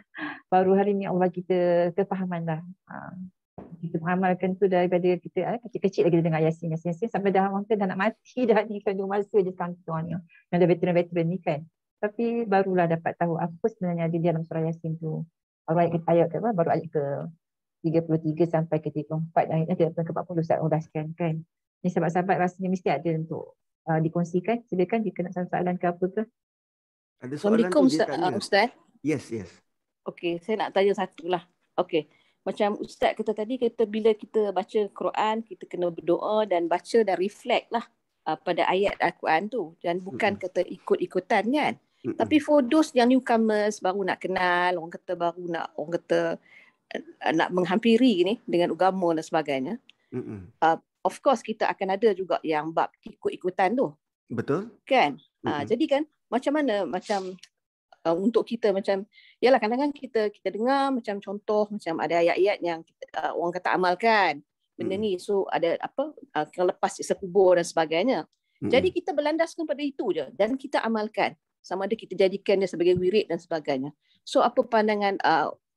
baru hari ni Allah kita kefahaman lah. Kita mengamalkan tu daripada kita kecil-kecil lagi dengar Yasin sampai dah mungkin dah nak mati dah ni kan, masa je sekarang ni yang dah veteran ni kan, tapi barulah dapat tahu apa sebenarnya ada di dalam surah Yasin tu. Baru ayat ke 33 sampai ke 34 dan ayat ke 40 Ustaz uraskan kan. Ni sahabat-sahabat rasanya mesti ada untuk dikongsikan. Silakan jika nak soalan ke apa ke. Ada soalan tu dia tanya. Ustaz. Yes. Okey, saya nak tanya satu lah. Okey. Macam Ustaz kata tadi, bila kita baca Quran, kita kena berdoa dan baca dan reflect lah pada ayat Al-Quran tu. Dan bukan kata ikut-ikutan kan. Tapi for those yang newcomers, baru nak kenal, orang kata nak menghampiri ni dengan agama dan sebagainya. Of course kita akan ada juga yang bab ikut-ikutan tu. Betul. Kan? Jadi kan macam mana untuk kita macam yalah kadang-kadang kita dengar macam contoh macam ada ayat-ayat yang orang kata amalkan benda ni, so ada akan lepas siksa kubur dan sebagainya. Jadi kita berlandaskan pada itu je dan kita amalkan, sama ada kita jadikan dia sebagai wirid dan sebagainya. So apa pandangan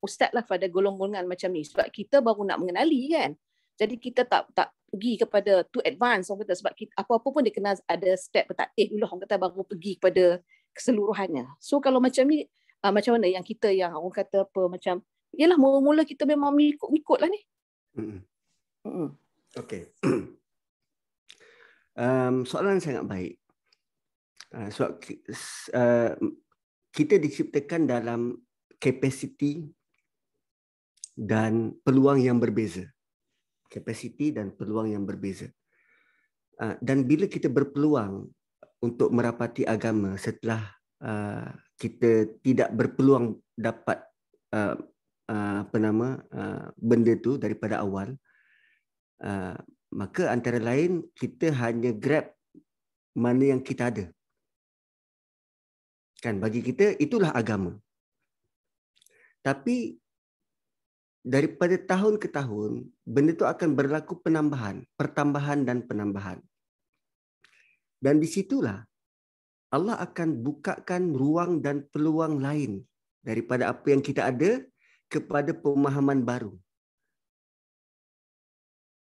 Ustaz lah pada golongan macam ni, sebab kita baru nak mengenali kan. Jadi kita tak pergi kepada too advance orang kata, sebab kita, apa-apa pun dia kena ada step bertaktih dulu orang kata baru pergi kepada keseluruhannya. So kalau macam ni macam mana yang kita yang orang kata apa macam yalah mula-mula kita memang ikut lah ni. Okey. Soalan sangat baik. Sebab kita diciptakan dalam kapasiti dan peluang yang berbeza. Kapasiti dan peluang yang berbeza. Dan bila kita berpeluang untuk merapati agama setelah kita tidak berpeluang dapat benda tu daripada awal, maka antara lain kita hanya grab mana yang kita ada. Kan, bagi kita itulah agama. Tapi daripada tahun ke tahun, benda tu akan berlaku pertambahan dan penambahan. Dan di situlah Allah akan bukakan ruang dan peluang lain daripada apa yang kita ada kepada pemahaman baru.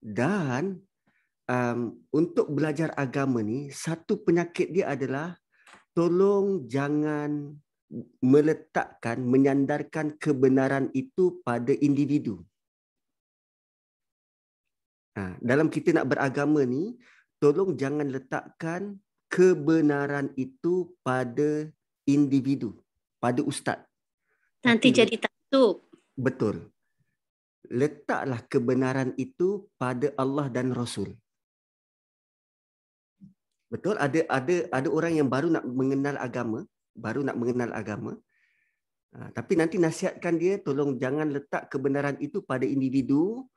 Dan untuk belajar agama ni, satu penyakit dia adalah tolong jangan menyandarkan kebenaran itu pada individu. Dalam kita nak beragama ni, tolong jangan letakkan kebenaran itu pada individu, pada ustaz. Nanti jadi taksub. Betul. Letaklah kebenaran itu pada Allah dan Rasul. Betul, ada orang yang baru nak mengenal agama, tapi nanti nasihatkan dia, tolong jangan letak kebenaran itu pada individu.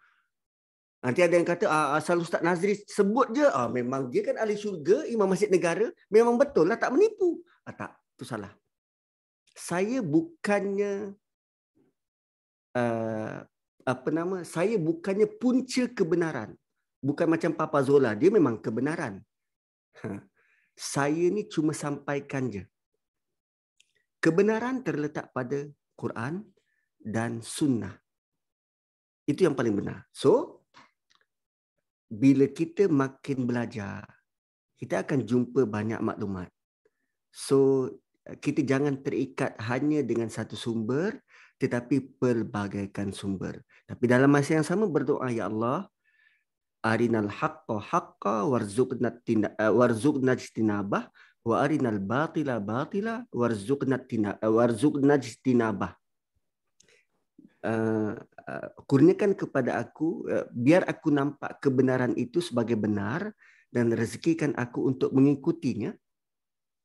Nanti ada yang kata, asal Ustaz Nazri sebut je, memang dia kan ahli syurga, imam masjid negara, memang betul lah, tak menipu. Tak, itu salah. Saya bukannya saya bukannya punca kebenaran. Bukan macam Papa Zola, dia memang kebenaran. Saya ni cuma sampaikan je. Kebenaran terletak pada Quran dan Sunnah. Itu yang paling benar. So, bila kita makin belajar, kita akan jumpa banyak maklumat. So, kita jangan terikat hanya dengan satu sumber, tetapi pelbagaikan sumber. Tapi dalam masa yang sama berdoa, ya Allah, arinal haqqa haqqa warzuqna ijtinabah wa arinal batila batila warzuqna ijtinabah. Kurniakan kepada aku, biar aku nampak kebenaran itu sebagai benar dan rezekikan aku untuk mengikutinya,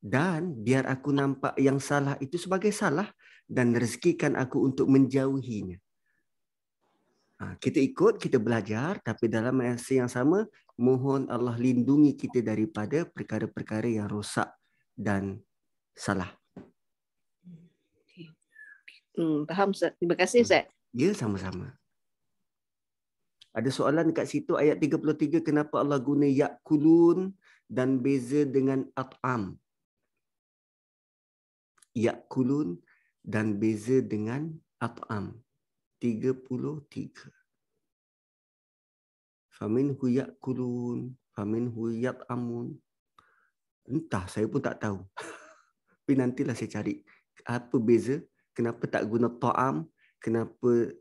dan biar aku nampak yang salah itu sebagai salah dan rezekikan aku untuk menjauhinya. Kita ikut, kita belajar, tapi dalam masa yang sama, mohon Allah lindungi kita daripada perkara-perkara yang rosak dan salah. Faham Ustaz. Terima kasih Ustaz. Ya, sama-sama. Ada soalan dekat situ ayat 33, kenapa Allah guna yakulun dan beza dengan at'am? Yakulun dan beza dengan at'am. 33. Faminhu yakulun, faminhu yat'amun. Entah, saya pun tak tahu. Tapi nantilah saya cari apa beza, kenapa tak guna ta'am, kenapa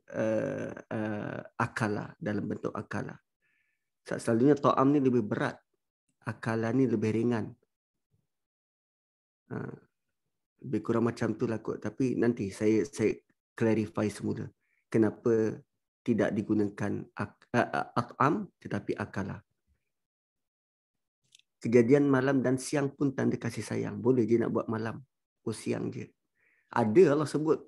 akala dalam bentuk akala. Selalunya ta'am ni lebih berat, akala ni lebih ringan. Lebih kurang macam tu lah kot. Tapi nanti saya clarify semula. Kenapa tidak digunakan at'am tetapi akala. Kejadian malam dan siang pun tanda kasih sayang. Boleh je nak buat malam. Siang je. Ada Allah sebut.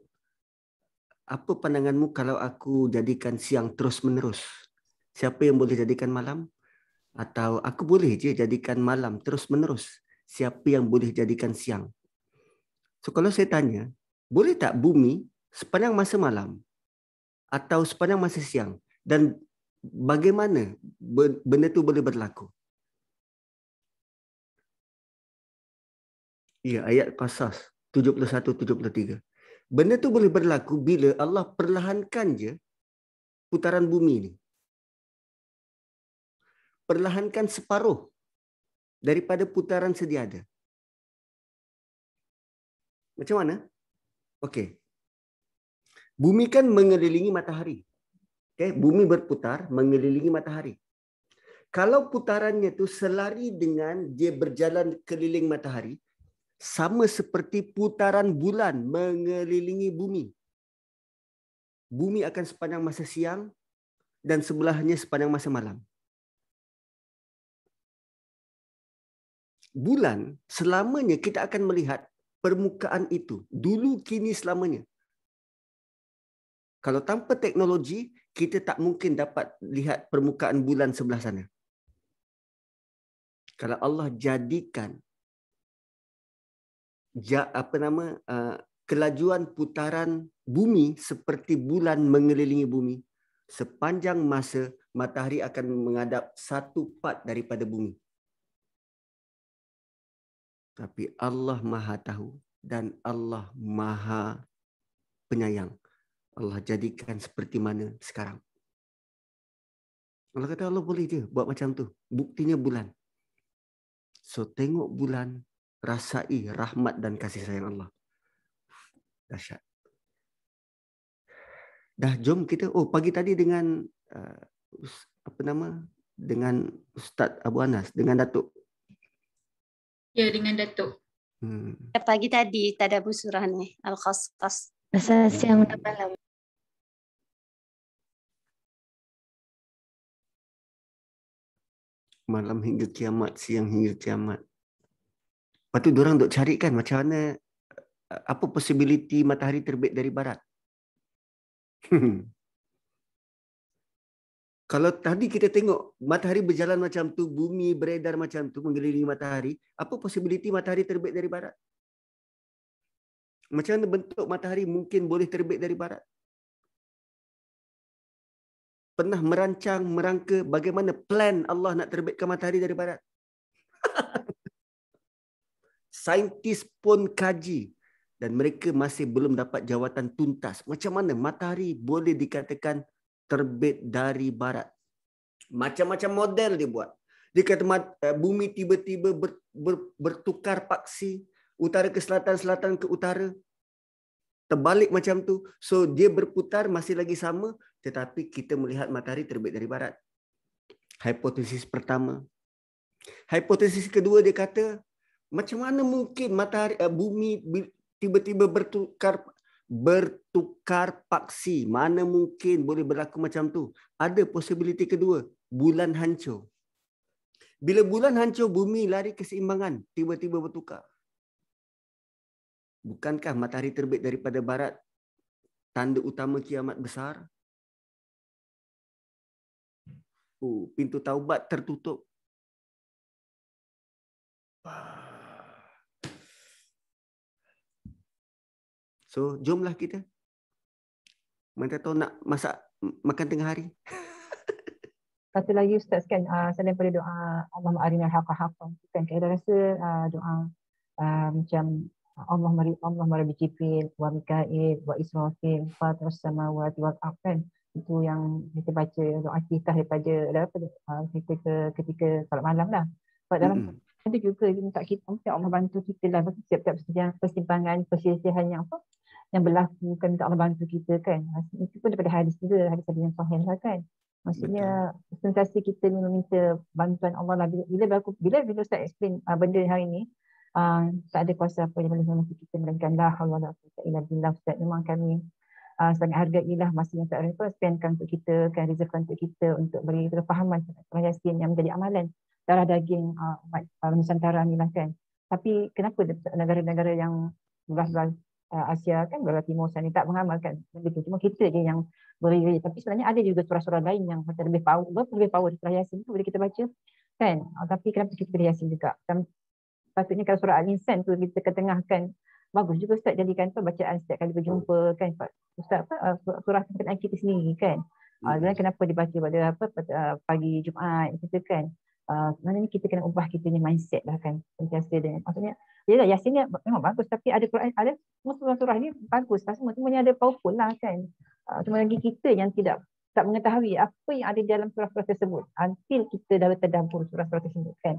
Apa pandanganmu kalau aku jadikan siang terus menerus? Siapa yang boleh jadikan malam? Atau aku boleh je jadikan malam terus menerus? Siapa yang boleh jadikan siang? So kalau saya tanya, boleh tak bumi sepanjang masa malam atau sepanjang masa siang, dan bagaimana benda tu boleh berlaku? Ya, ayat Qasas 71-73. Benda tu boleh berlaku bila Allah perlahankan je putaran bumi ni. Perlahankan separuh daripada putaran sedia ada. Macam mana? Okey. Bumi kan mengelilingi matahari. Okay? Bumi berputar mengelilingi matahari. Kalau putarannya tu selari dengan dia berjalan keliling matahari, sama seperti putaran bulan mengelilingi bumi. Bumi akan sepanjang masa siang dan sebelahnya sepanjang masa malam. Bulan, selamanya kita akan melihat permukaan itu. Dulu, kini, selamanya. Kalau tanpa teknologi, kita tak mungkin dapat lihat permukaan bulan sebelah sana. Kalau Allah jadikan kelajuan putaran bumi seperti bulan mengelilingi bumi, sepanjang masa matahari akan menghadap 1/4 daripada bumi. Tapi Allah Maha tahu dan Allah Maha penyayang. Allah jadikan seperti mana sekarang. Allah kata Allah boleh je buat macam tu. Buktinya bulan. So tengok bulan, rasai rahmat dan kasih sayang Allah. Dahsyat. Dah jom kita, pagi tadi dengan dengan Ustaz Abu Anas, dengan Datuk. Ya, dengan Datuk. Pagi tadi tadabbur surah ni Al-Qasas. Masa siang dan malam. Malam hingga kiamat, siang hingga kiamat. Lepas tu diorang duk cari kan macam mana, apa possibility matahari terbit dari barat. Kalau tadi kita tengok matahari berjalan macam tu, bumi beredar macam tu mengelilingi matahari, apa possibility matahari terbit dari barat? Macam mana bentuk matahari mungkin boleh terbit dari barat? Pernah merangka bagaimana plan Allah nak terbitkan matahari dari barat? Saintis pun kaji dan mereka masih belum dapat jawatan tuntas. Macam mana matahari boleh dikatakan terbit dari barat? Macam-macam model dia buat. Dia kata bumi tiba-tiba bertukar paksi, utara ke selatan, selatan ke utara. Terbalik macam tu. So dia berputar masih lagi sama, tetapi kita melihat matahari terbit dari barat. Hipotesis pertama. Hipotesis kedua dia kata, macam mana mungkin matahari bumi tiba-tiba bertukar paksi? Mana mungkin boleh berlaku macam tu? Ada possibility kedua, bulan hancur. Bila bulan hancur, bumi lari keseimbangan, tiba-tiba bertukar. Bukankah matahari terbit daripada barat tanda utama kiamat besar? Pintu taubat tertutup. So, jomlah kita. Mana tahu nak masak makan tengah hari. Satu lagi Ustaz kan, selain daripada doa Allahumma arina al-haqqa kan, kita rasa doa macam Allah Rabbi Jibril wa Mikail wa Israfil fatirus samawati wal ardh kan, itu yang kita baca doa kita daripada ketika salat malam lah. Sebab dalam ada juga minta kita Allah bantu kita lah setiap persimpangan perselisihan yang berlaku kan, minta Allah bantu kita kan. Itu pun daripada hadis juga, hadis yang sahih lah kan. Maksudnya sentiasa kita ni meminta bantuan Allah lah. Bila Ustaz explain benda hari ni, tak ada kuasa apa yang boleh membantu kita melainkan la haula wala quwwata illa billah. Ustaz, memang kami sangat hargailah masa yang tak spendkan untuk kita, kan reservekan untuk kita untuk beri kefahaman tentang Yasin yang menjadi amalan darah daging umat Nusantara ni lah kan. Tapi kenapa negara-negara yang belah Asia kan, belah timur sana tak mengamalkan benda tu? Cuma kita je yang beri. Tapi sebenarnya ada juga surah-surah lain yang macam lebih power surah Yasin tu boleh kita baca kan. Tapi kenapa kita pilih Yasin juga? Patutnya kalau surah Al-Insan tu kita ketengahkan, bagus juga Ustaz jadikan tu bacaan setiap kali berjumpa kan. Ustaz surah kepercayaan kita sendiri kan. Dan kenapa dibaca pada pagi Jumaat kita kan. Sebenarnya kita kena ubah kita punya mindset lah kan. Sentiasa dengan maksudnya yalah Yasin ni memang bagus, tapi ada Quran, ada semua surah ni bagus lah, semuanya ada powerful lah kan. Cuma lagi kita yang tak mengetahui apa yang ada dalam surah-surah tersebut until kita dah tadabbur surah-surah tersebut kan.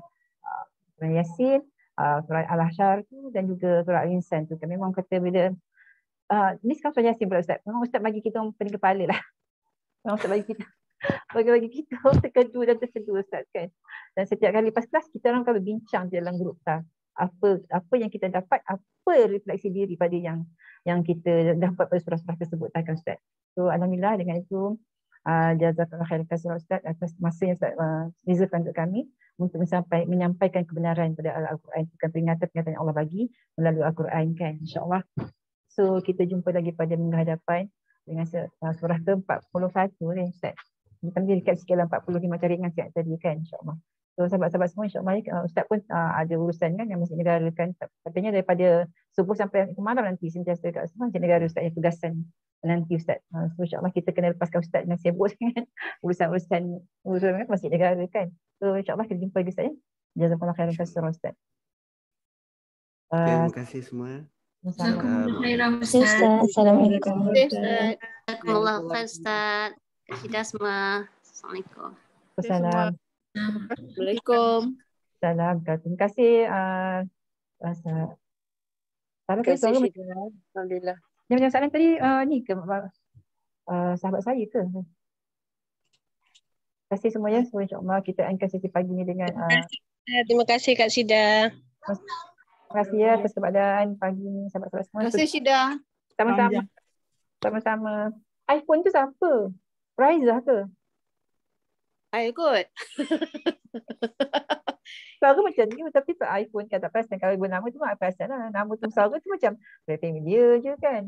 Surah Yasin, surah Al-Hasyr tu dan juga surah Al-Insan tu kan. Memang kata bila ni sekarang surah Yasin pula Ustaz, memang Ustaz bagi kita orang pening kepala lah. Memang Ustaz bagi kita bagi kita terkedu dan tersedu Ustaz kan. Dan setiap kali lepas kelas kita orang kalau bincang dalam grup apa yang kita dapat, apa refleksi diri pada yang kita dapat pada surah-surah tersebut kan Ustaz. So alhamdulillah dengan itu jazakallahu khairan katsiran Ustaz atas masa yang Ustaz reservekan untuk kami untuk menyampaikan kebenaran pada Al-Quran, bukan peringatan-peringatan yang Allah bagi melalui Al-Quran kan, insya-Allah. So kita jumpa lagi pada minggu hadapan. dengan surah ke-41 ni Ustaz. Kita boleh recap sikit dalam 45 macam ringan siap tadi kan, insyaAllah. So sahabat-sahabat semua, insyaAllah Ustaz pun ada urusan kan yang masjid negara kan. Katanya daripada subuh sampai malam nanti sentiasa kat semua masjid negara Ustaz yang tugasan nanti Ustaz. So insyaAllah kita kena lepaskan Ustaz yang sibuk dengan urusan masjid negara kan. So insyaAllah kita jumpa lagi Ustaz ya. Jazakallah khairan katsira Ustaz. Terima kasih semua. Assalamualaikum. Ustaz. Jazakumullah khair Ustaz. Kak Syida semua. Assalamualaikum. Wassalam. Assalamualaikum. Salam. Terima kasih. Ustaz. Salam Terima suara kasih Syida. Alhamdulillah. yang salam tadi ni ke sahabat saya ke? Terima kasih semuanya. So insyaAllah kita akan sesi pagi ni dengan Terima kasih Kak Syida. terima kasih ya atas keadaan pagi ni sahabat-sahabat semua. Terima kasih Syida. Sama-sama. Sama-sama. iPhone tu siapa? Raizah ke? Kot. Suara macam ni tapi tak iPhone kan tak perasan. Kalau ibu nama tu mak perasan lah. Nama tu suara tu macam familiar je kan.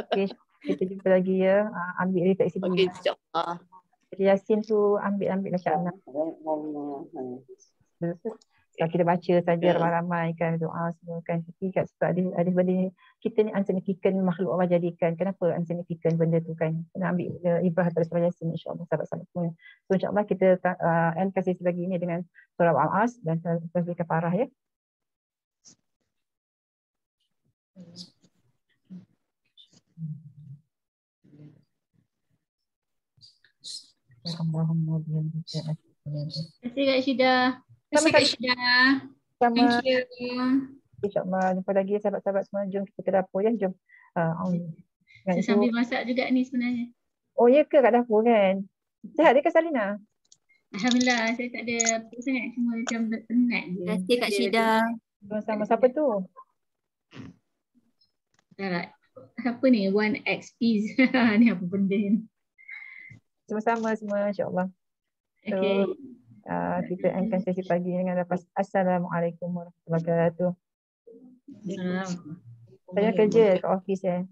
Okay, kita jumpa lagi ya. Ambil refleksi dulu. Okey, insyaAllah. Yasin tu ambil insyaAllah. Kita baca saja ramai-ramai kan, doa semua kan, tapi kat situ ada benda kita ni unsignificant makhluk Allah jadikan. Kenapa unsignificant benda tu kan? Kena ambil ibrah dari surah Yasin insya-Allah sahabat-sahabat semua. So insya-Allah kita end kasih lagi ni dengan surah Al-As dan tasbih kafarah ya. Allahumma bihamdika. Terima kasih Kak Syida. Terima kasih Kak Syida. Sama. Thank you. InsyaAllah jumpa lagi sahabat-sahabat semua. Jom kita ke dapur ya. Jom. Saya sambil masak juga ni sebenarnya. Oh ya ke kat dapur kan? Sihat dia ke Salina? Alhamdulillah saya tak ada apa sangat. Cuma macam penat je. Terima kasih Kak Syida. Sama siapa tu? Tak. Apa ni? 1XP. Ni apa benda ni? Sama-sama semua insyaAllah. So, Okay. kita akan sesi pagi dengan lepas. Assalamualaikum warahmatullahi wabarakatuh. Saya kerja kat office ya.